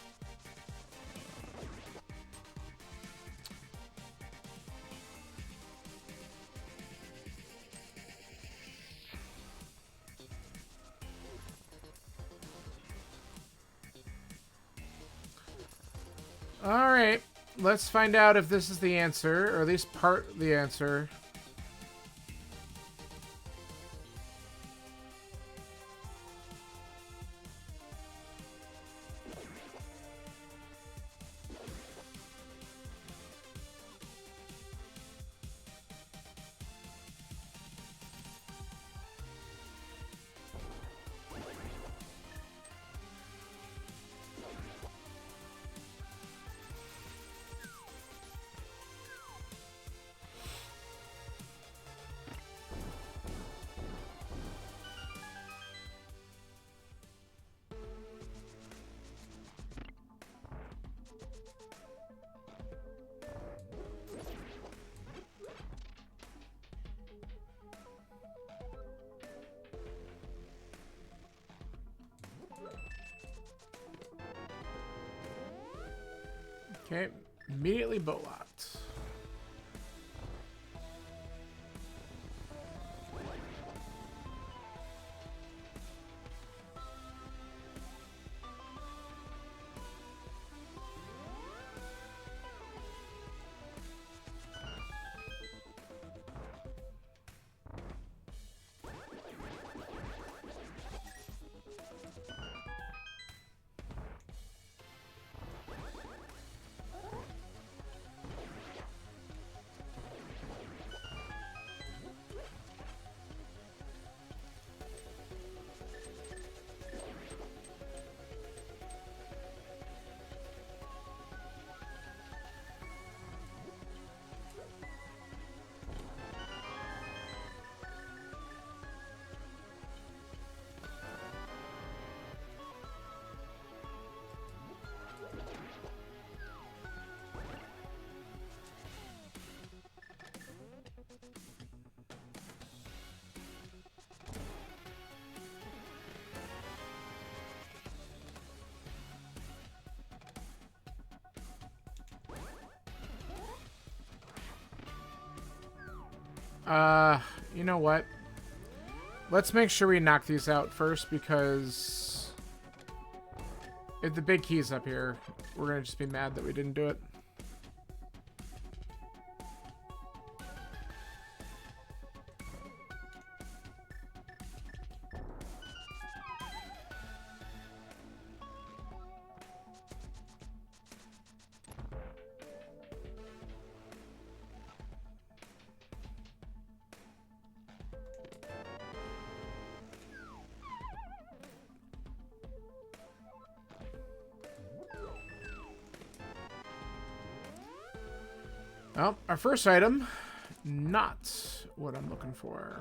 Alright, let's find out if this is the answer, or at least part of the answer. Okay, immediately boat locked. You know what? Let's make sure we knock these out first, because if the big key's up here, we're gonna just be mad that we didn't do it. Well, our first item, not what I'm looking for.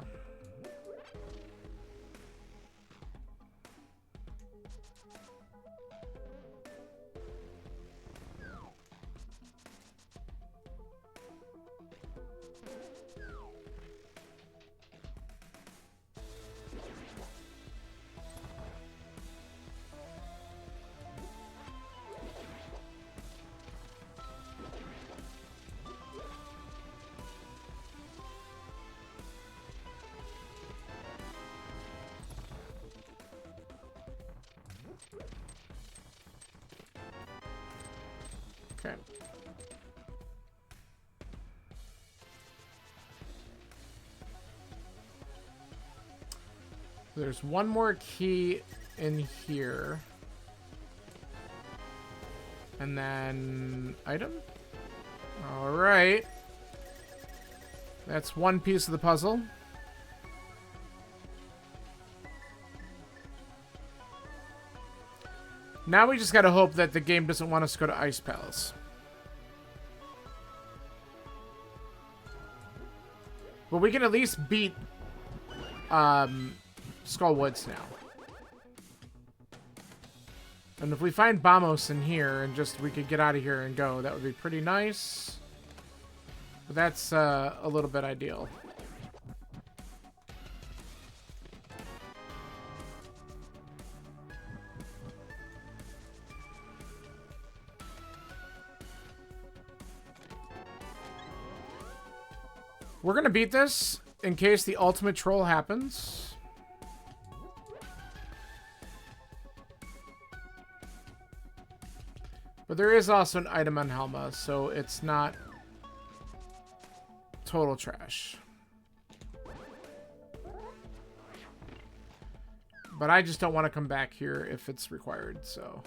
Okay. There's one more key in here. And then item. All right. That's one piece of the puzzle. Now we just gotta hope that the game doesn't want us to go to Ice Palace. But we can at least beat Skull Woods now. And if we find Bamos in here and just we could get out of here and go, that would be pretty nice. But that's a little bit ideal. We're going to beat this in case the ultimate troll happens. But there is also an item on Helma, so it's not total trash. But I just don't want to come back here if it's required, so...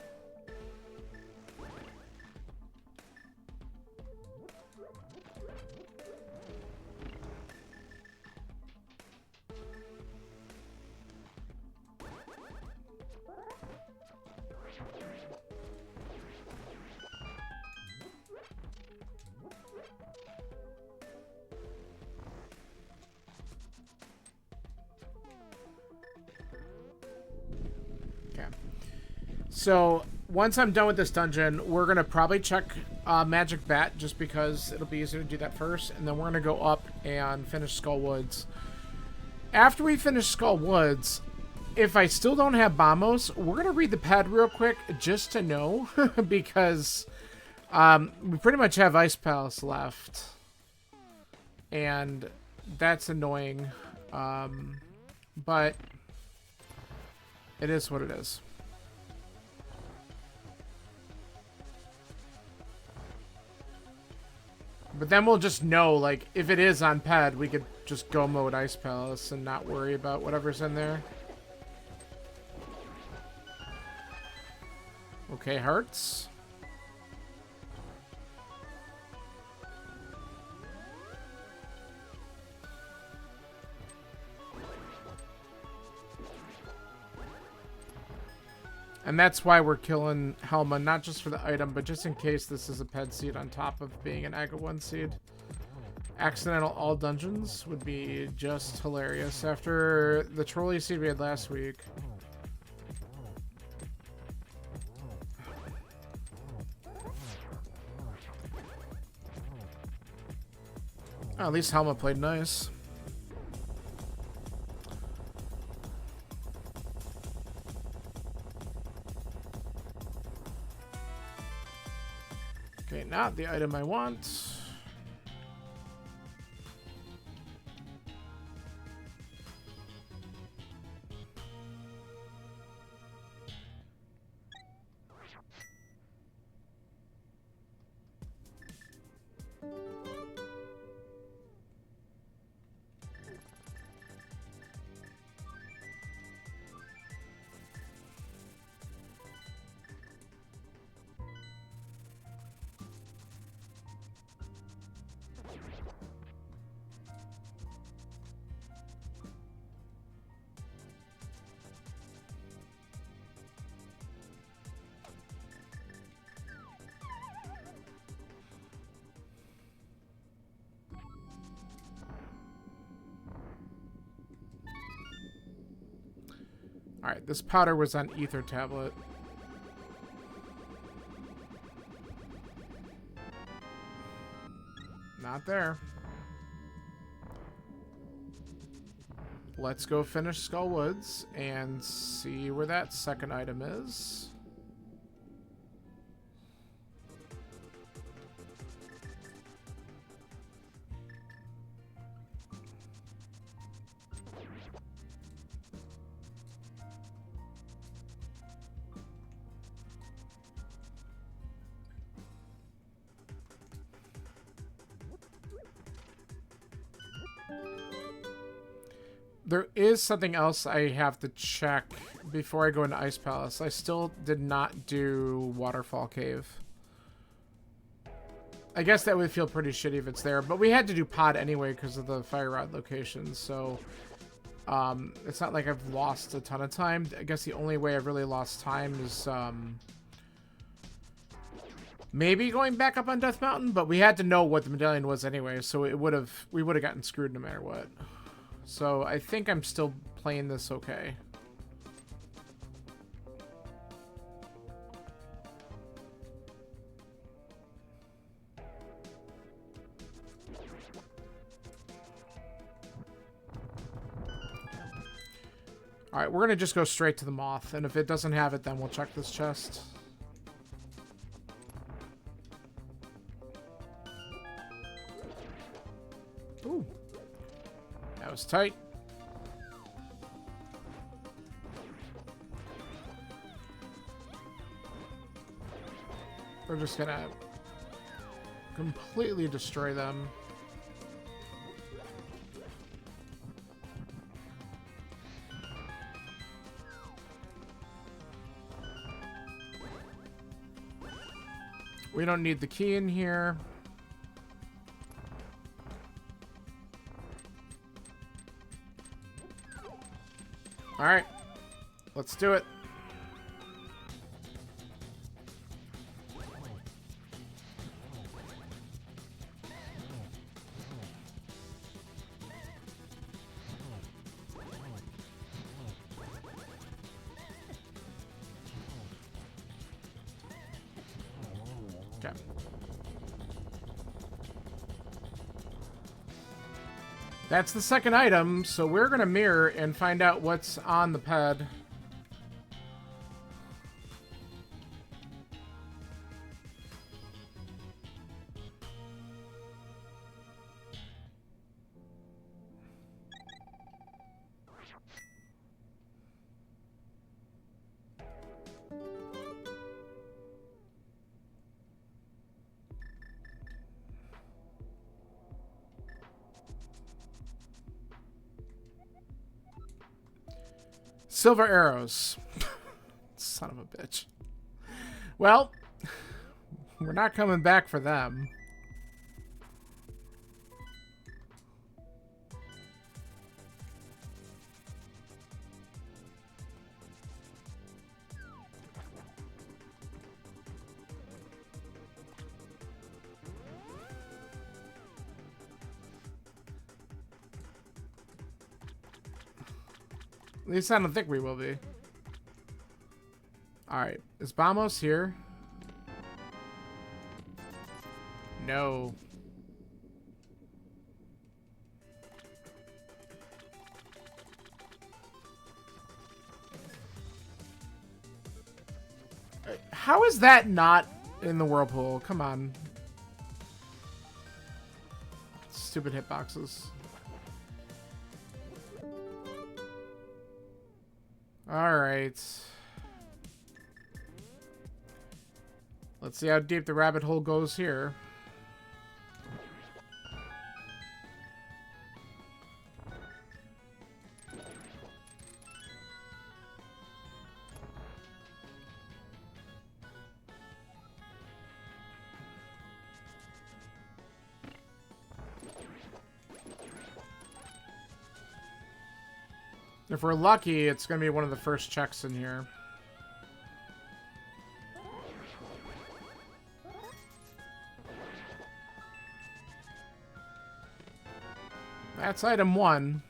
So, once I'm done with this dungeon, we're going to probably check Magic Bat, just because it'll be easier to do that first. And then we're going to go up and finish Skull Woods. After we finish Skull Woods, if I still don't have Bamos, we're going to read the pad real quick, just to know. Because we pretty much have Ice Palace left. And that's annoying. But it is what it is. But then we'll just know, like, if it is on pad, we could just go mode Ice Palace and not worry about whatever's in there. Okay, hearts. And that's why we're killing Helma, not just for the item, but just in case this is a ped seed on top of being an Aga 1 seed. Accidental all dungeons would be just hilarious after the trolley seed we had last week. Oh, at least Helma played nice. Okay, not the item I want. Alright, this powder was on ether tablet. Not there. Let's go finish Skull Woods and see where that second item is. There is something else I have to check before I go into Ice Palace. I still did not do Waterfall Cave. I guess that would feel pretty shitty if it's there, but we had to do Pod anyway because of the Fire Rod location, so it's not like I've lost a ton of time. I guess the only way I've really lost time is maybe going back up on Death Mountain, but we had to know what the medallion was anyway, so we would have gotten screwed no matter what. So I think I'm still playing this okay. Alright, we're going to just go straight to the moth, and if it doesn't have it, then we'll check this chest. Ooh. That was tight. We're just gonna completely destroy them. We don't need the key in here. All right, let's do it. Okay. That's the second item, so we're going to mirror and find out what's on the ped. Silver arrows. Son of a bitch. Well, we're not coming back for them. At least I don't think we will be. Alright. Is Bamos here? No. How is that not in the whirlpool? Come on. Stupid hitboxes. Alright. Let's see how deep the rabbit hole goes here. If we're lucky, it's going to be one of the first checks in here. That's item 1.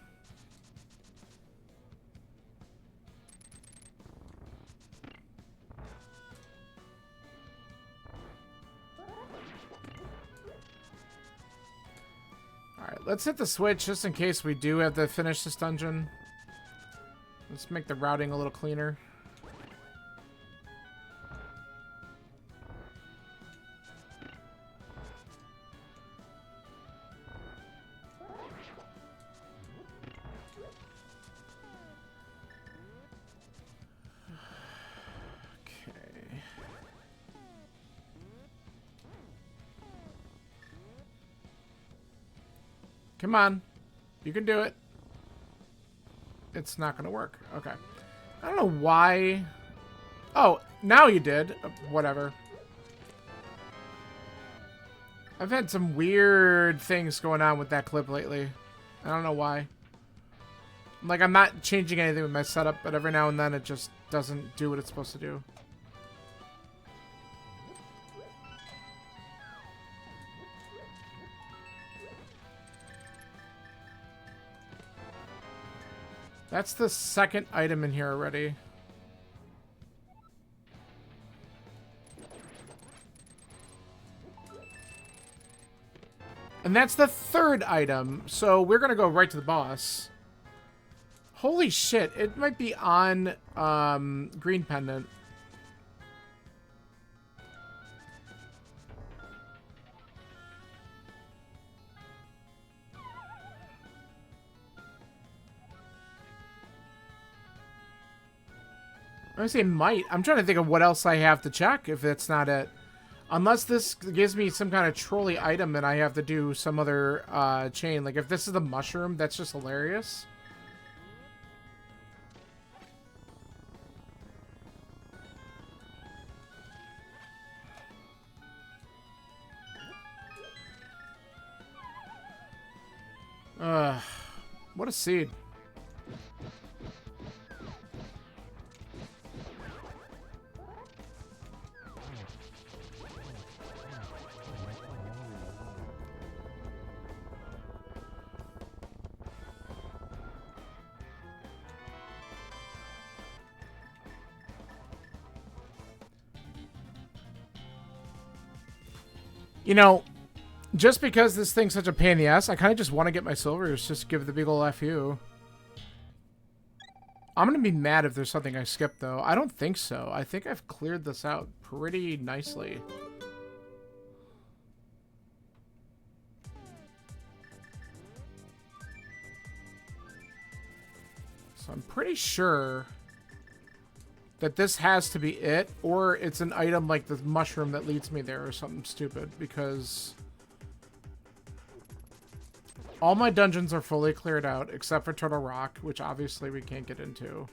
Let's hit the switch just in case we do have to finish this dungeon. Let's make the routing a little cleaner. Okay. Come on. You can do it. It's not going to work. Okay. I don't know why. Oh, now you did. Whatever. I've had some weird things going on with that clip lately. I don't know why. Like, I'm not changing anything with my setup, but every now and then it just doesn't do what it's supposed to do. That's the second item in here already. And that's the third item. So we're going to go right to the boss. Holy shit. It might be on Green Pendant. I say might. I'm trying to think of what else I have to check if it's not it. Unless this gives me some kind of trolley item and I have to do some other chain. Like if this is the mushroom, that's just hilarious. What a seed. You know, just because this thing's such a pain in the ass, I kind of just want to get my silvers, just give the big ol' FU. I'm going to be mad if there's something I skipped, though. I don't think so. I think I've cleared this out pretty nicely. So I'm pretty sure that this has to be it, or it's an item like the mushroom that leads me there or something stupid, because all my dungeons are fully cleared out, except for Turtle Rock, which obviously we can't get into.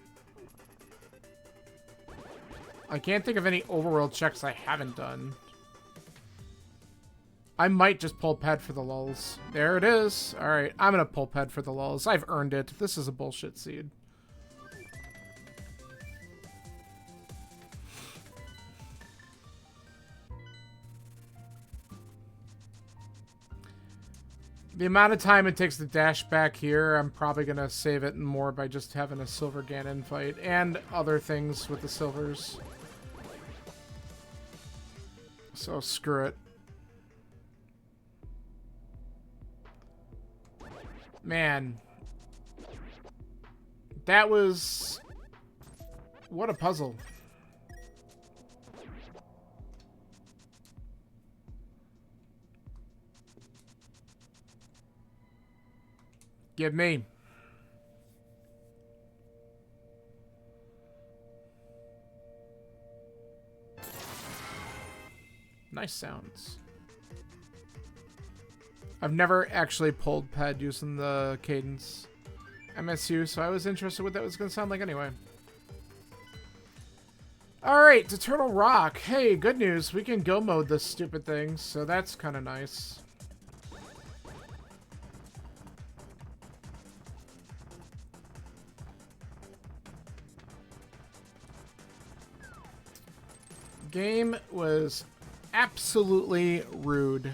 I can't think of any overworld checks I haven't done. I might just pull Ped for the lulz. There it is. Alright, I'm gonna pull Ped for the lulz. I've earned it. This is a bullshit seed. The amount of time it takes to dash back here, I'm probably going to save it more by just having a Silver Ganon fight. And other things with the silvers. So, screw it. Man. That was... What a puzzle. Give me. Nice sounds. I've never actually pulled Ped using the cadence MSU, so I was interested what that was going to sound like anyway. Alright, to Turtle Rock. Hey, good news. We can go mode this stupid thing, so that's kind of nice. Game was absolutely rude.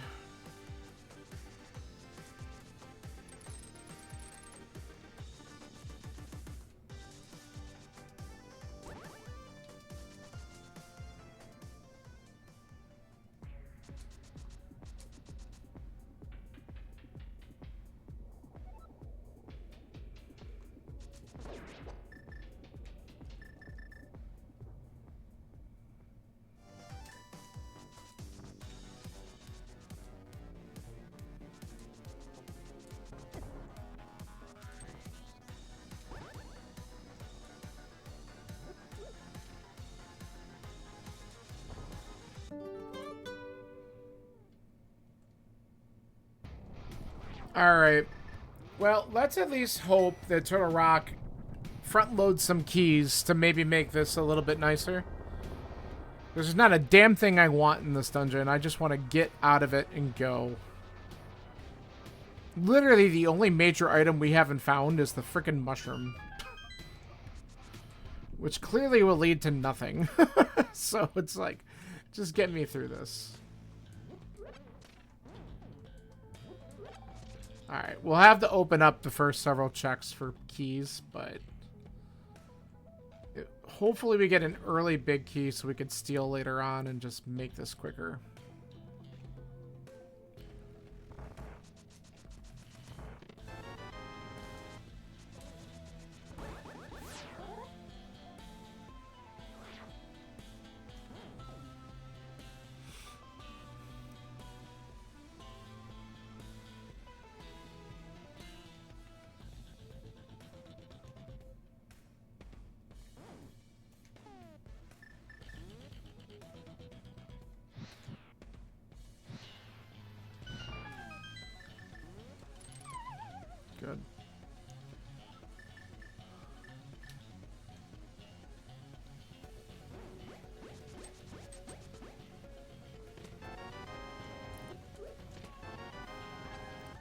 Alright. Well, let's at least hope that Turtle Rock front loads some keys to maybe make this a little bit nicer. There's not a damn thing I want in this dungeon. I just want to get out of it and go. Literally, the only major item we haven't found is the frickin' mushroom. Which clearly will lead to nothing. So it's like, just get me through this. Alright, we'll have to open up the first several checks for keys, but... hopefully we get an early big key so we can steal later on and just make this quicker. Good.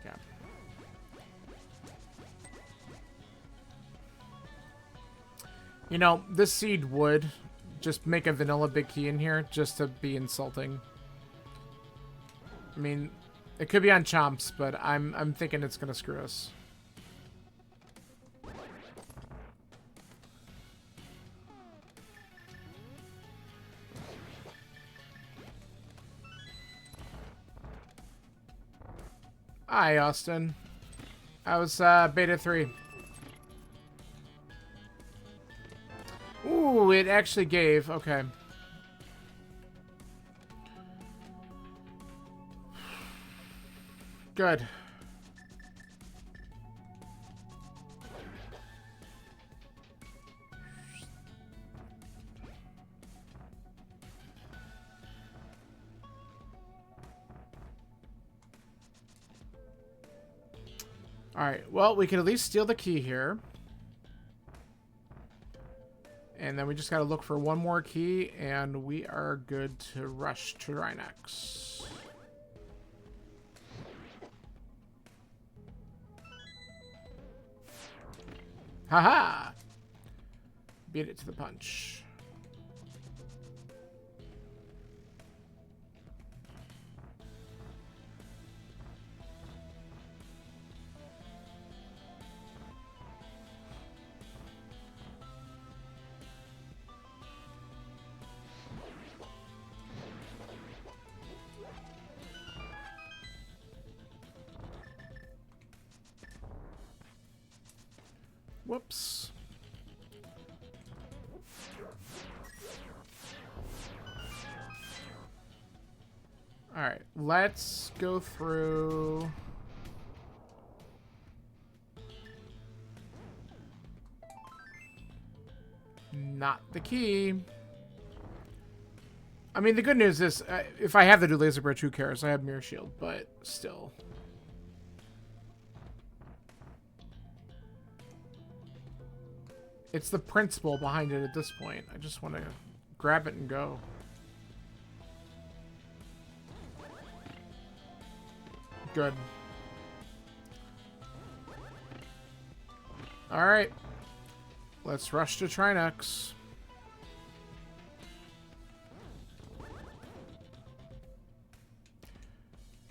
Yeah. You know, this seed would just make a vanilla big key in here just to be insulting. I mean, it could be on chomps, but I'm thinking it's gonna screw us. Hi, Austin. I was beta 3. Ooh, it actually gave. Okay. Good. Alright, well, we can at least steal the key here. And then we just gotta look for one more key, and we are good to rush to Rhinox. Haha! Beat it to the punch. Whoops. Alright, let's go through... Not the key. I mean, the good news is, if I have to do Laser Bridge, who cares? I have Mirror Shield, but still. It's the principle behind it at this point. I just want to grab it and go. Good. Alright. Let's rush to Trinox.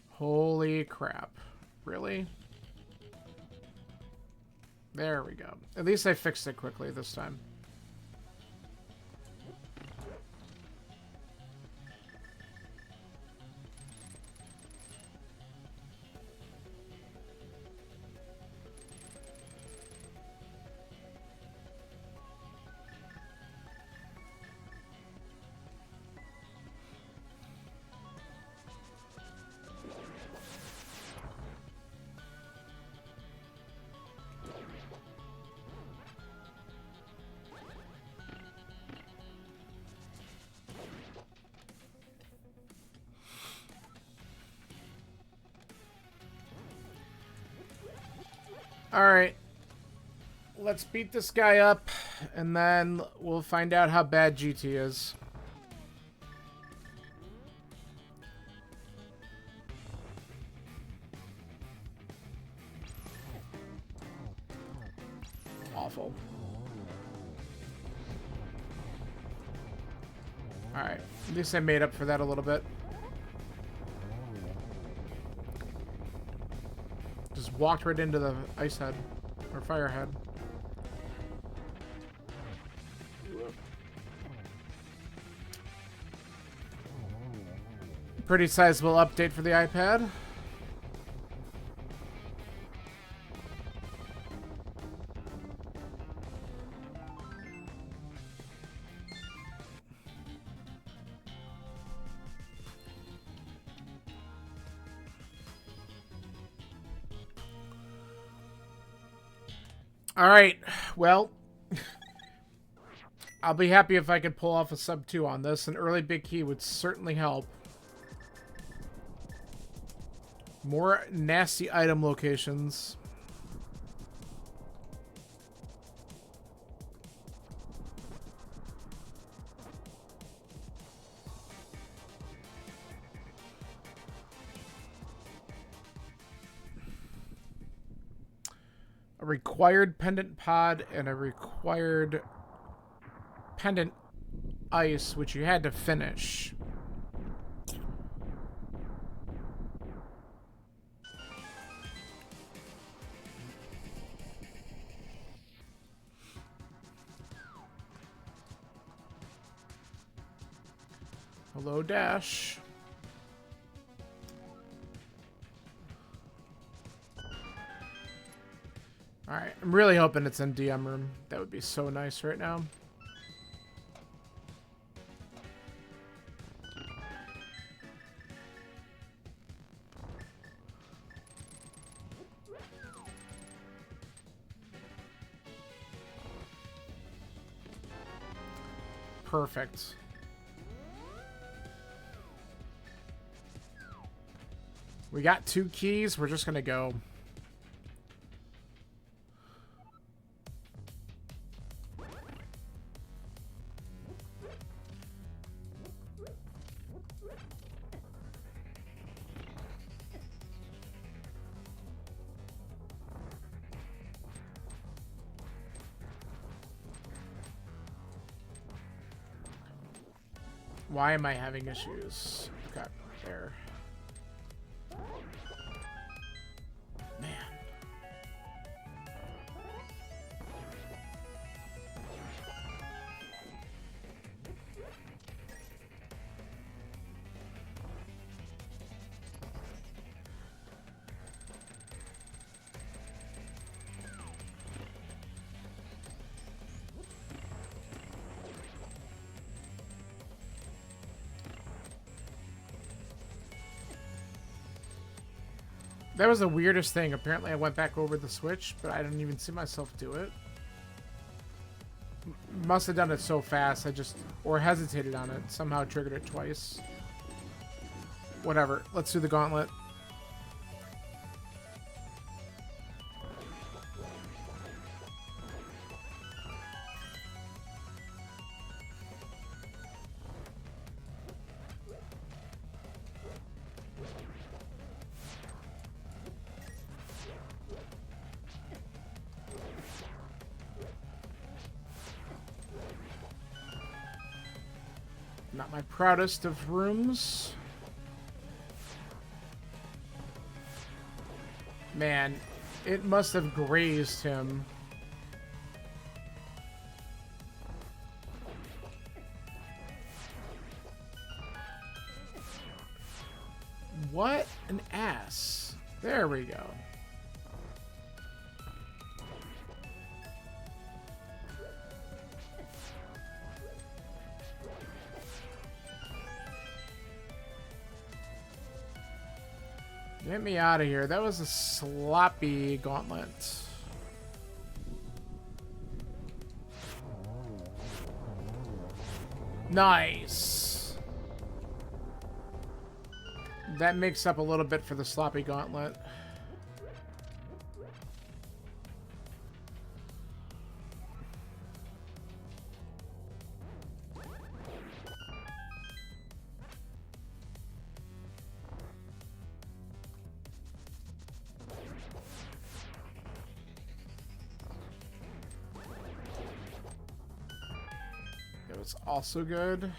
Holy crap. Really? There we go. At least I fixed it quickly this time. Alright. Let's beat this guy up, and then we'll find out how bad GT is. Awful. Alright. At least I made up for that a little bit. Just walked right into the ice head. Or fire head. Pretty sizable update for the iPad. All right, well, I'll be happy if I could pull off a sub 2 on this. An early big key would certainly help. More nasty item locations. A required pendant pod and a required pendant ice, which you had to finish. Hello, Dash. Alright, I'm really hoping it's in DM room. That would be so nice right now. Perfect. We got 2 keys. We're just gonna go. Why am I having issues? Okay, there. Man. That was the weirdest thing. Apparently I went back over the switch, but I didn't even see myself do it. Must have done it so fast, I just... Or hesitated on it. Somehow triggered it twice. Whatever. Let's do the gauntlet. Not my proudest of rooms. Man, it must have grazed him. What an ass. There we go. Get me out of here. That was a sloppy gauntlet. Nice. That makes up a little bit for the sloppy gauntlet. was also good.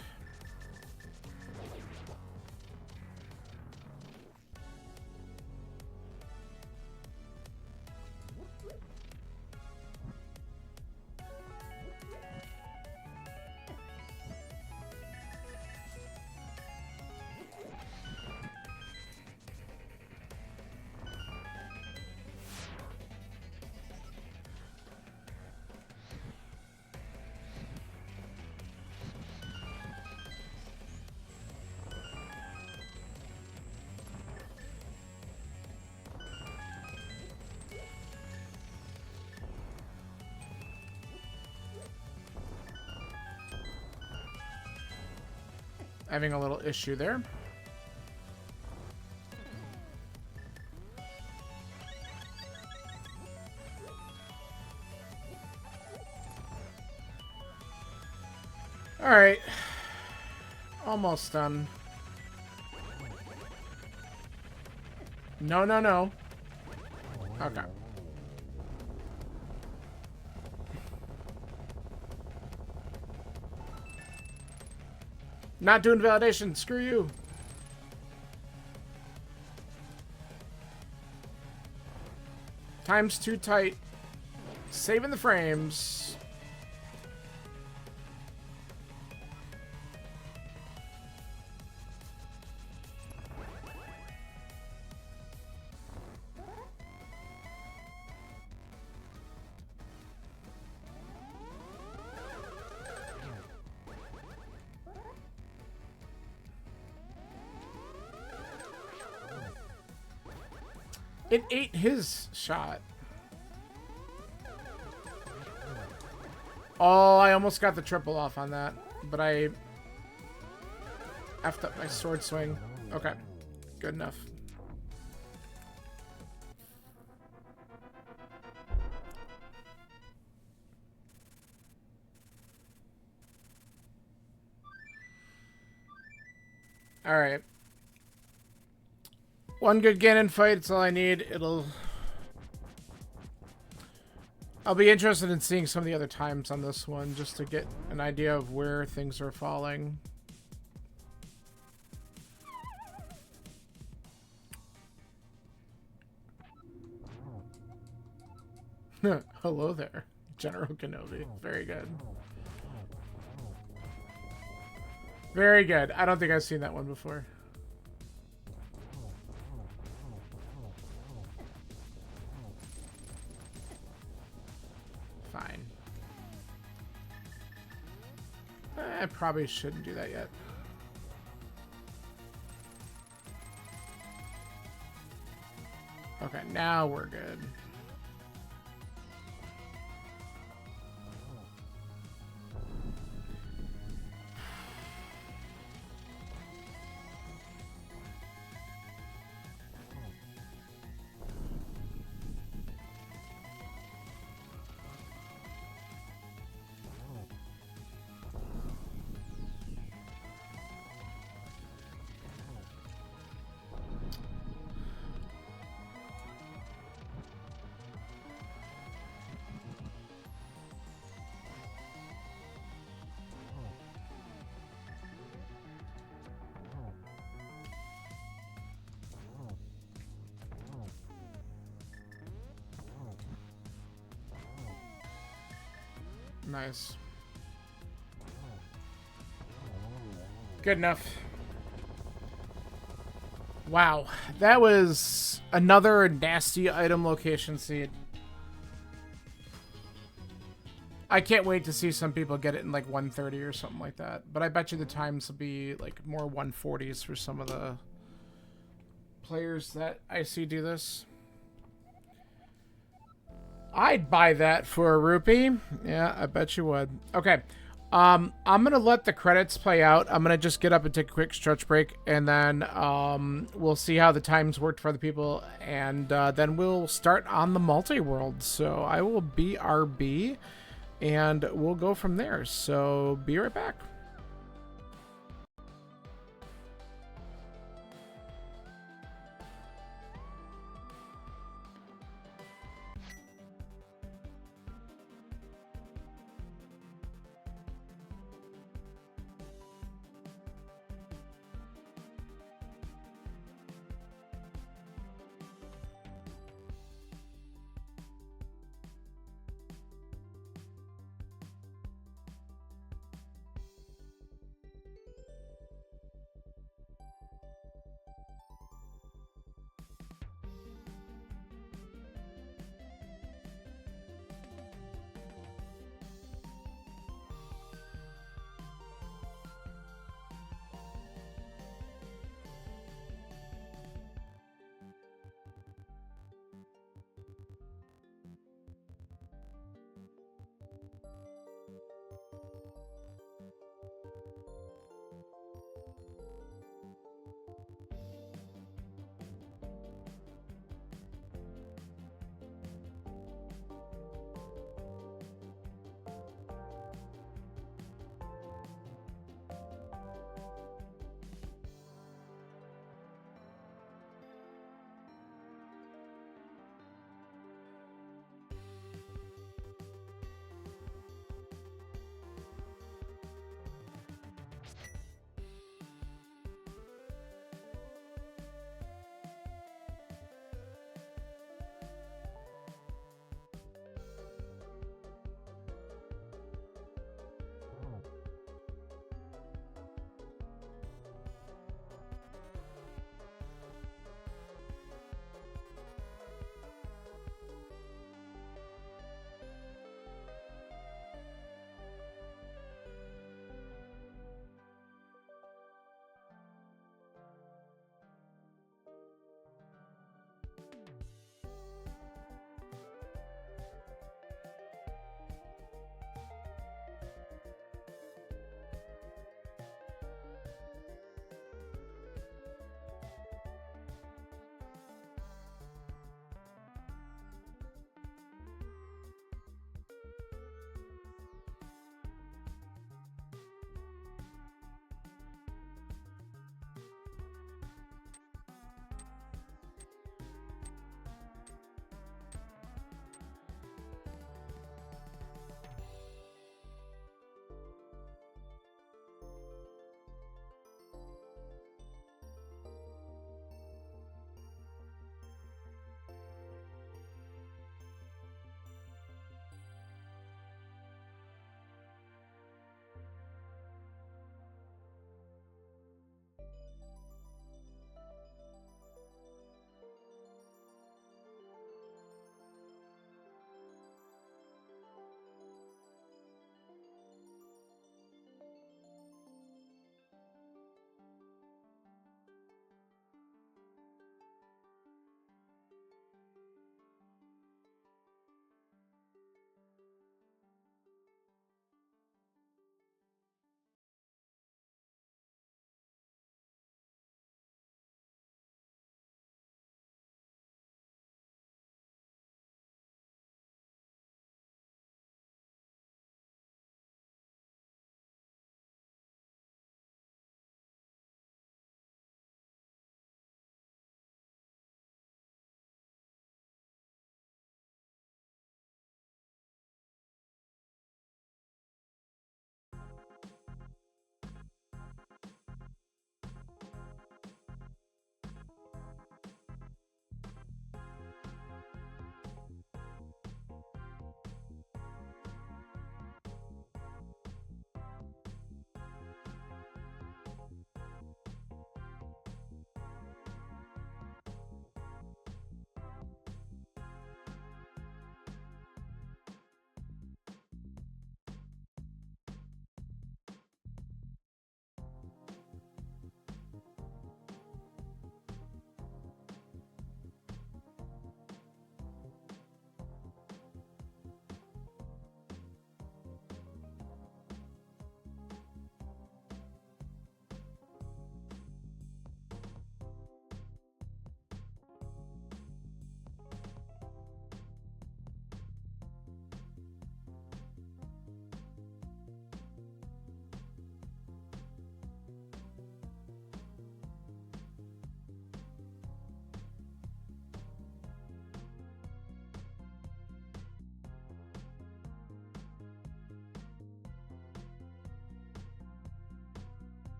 Having a little issue there. All right. Almost done. No, no, no. Okay. Not doing validation. Screw you. Time's too tight. Saving the frames. It ate his shot. Oh, I almost got the triple off on that, but I effed up my sword swing. Okay, good enough. All right. One good Ganon fight, it's all I need. I'll be interested in seeing some of the other times on this one, just to get an idea of where things are falling. Hello there, General Kenobi. Very good. Very good. I don't think I've seen that one before. Fine. I probably shouldn't do that yet. Okay, now we're good. Nice. Good enough. Wow, that was another nasty item location seed. I can't wait to see some people get it in like 130 or something like that. But I bet you the times will be like more 140s for some of the players that I see do this. I'd buy that for a rupee. Yeah, I bet you would. Okay. I'm going to let the credits play out. I'm going to just get up and take a quick stretch break. And then we'll see how the times worked for other people. And then we'll start on the multi-world. So I will BRB. And we'll go from there. So be right back.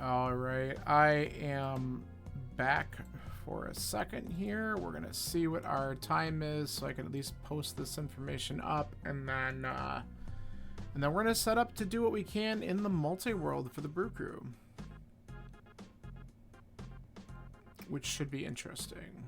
All right, I am back for a second here. We're gonna see what our time is, so I can at least post this information up, and then we're gonna set up to do what we can in the multi-world for the Brew Crew, which should be interesting.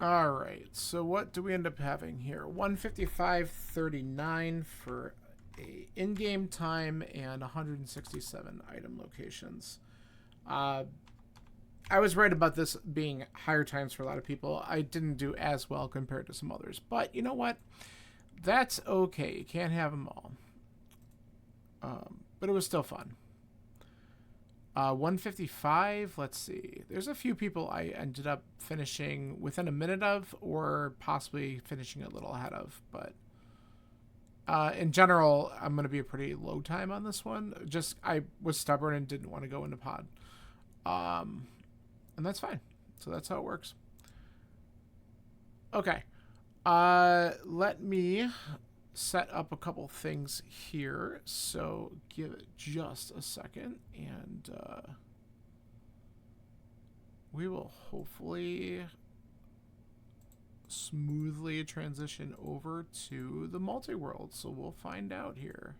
All right, so what do we end up having here? 155.39 for a in-game time and 167 item locations. I was right about this being higher times for a lot of people. I didn't do as well compared to some others, but you know what? That's okay. You can't have them all. But it was still fun. 155, let's see. There's a few people I ended up finishing within a minute of, or possibly finishing a little ahead of, but in general, I'm going to be a pretty low time on this one. Just, I was stubborn and didn't want to go into pod. And that's fine. So that's how it works. Okay. Let me set up a couple things here, so give it just a second, and we will hopefully smoothly transition over to the multi-world, so we'll find out here.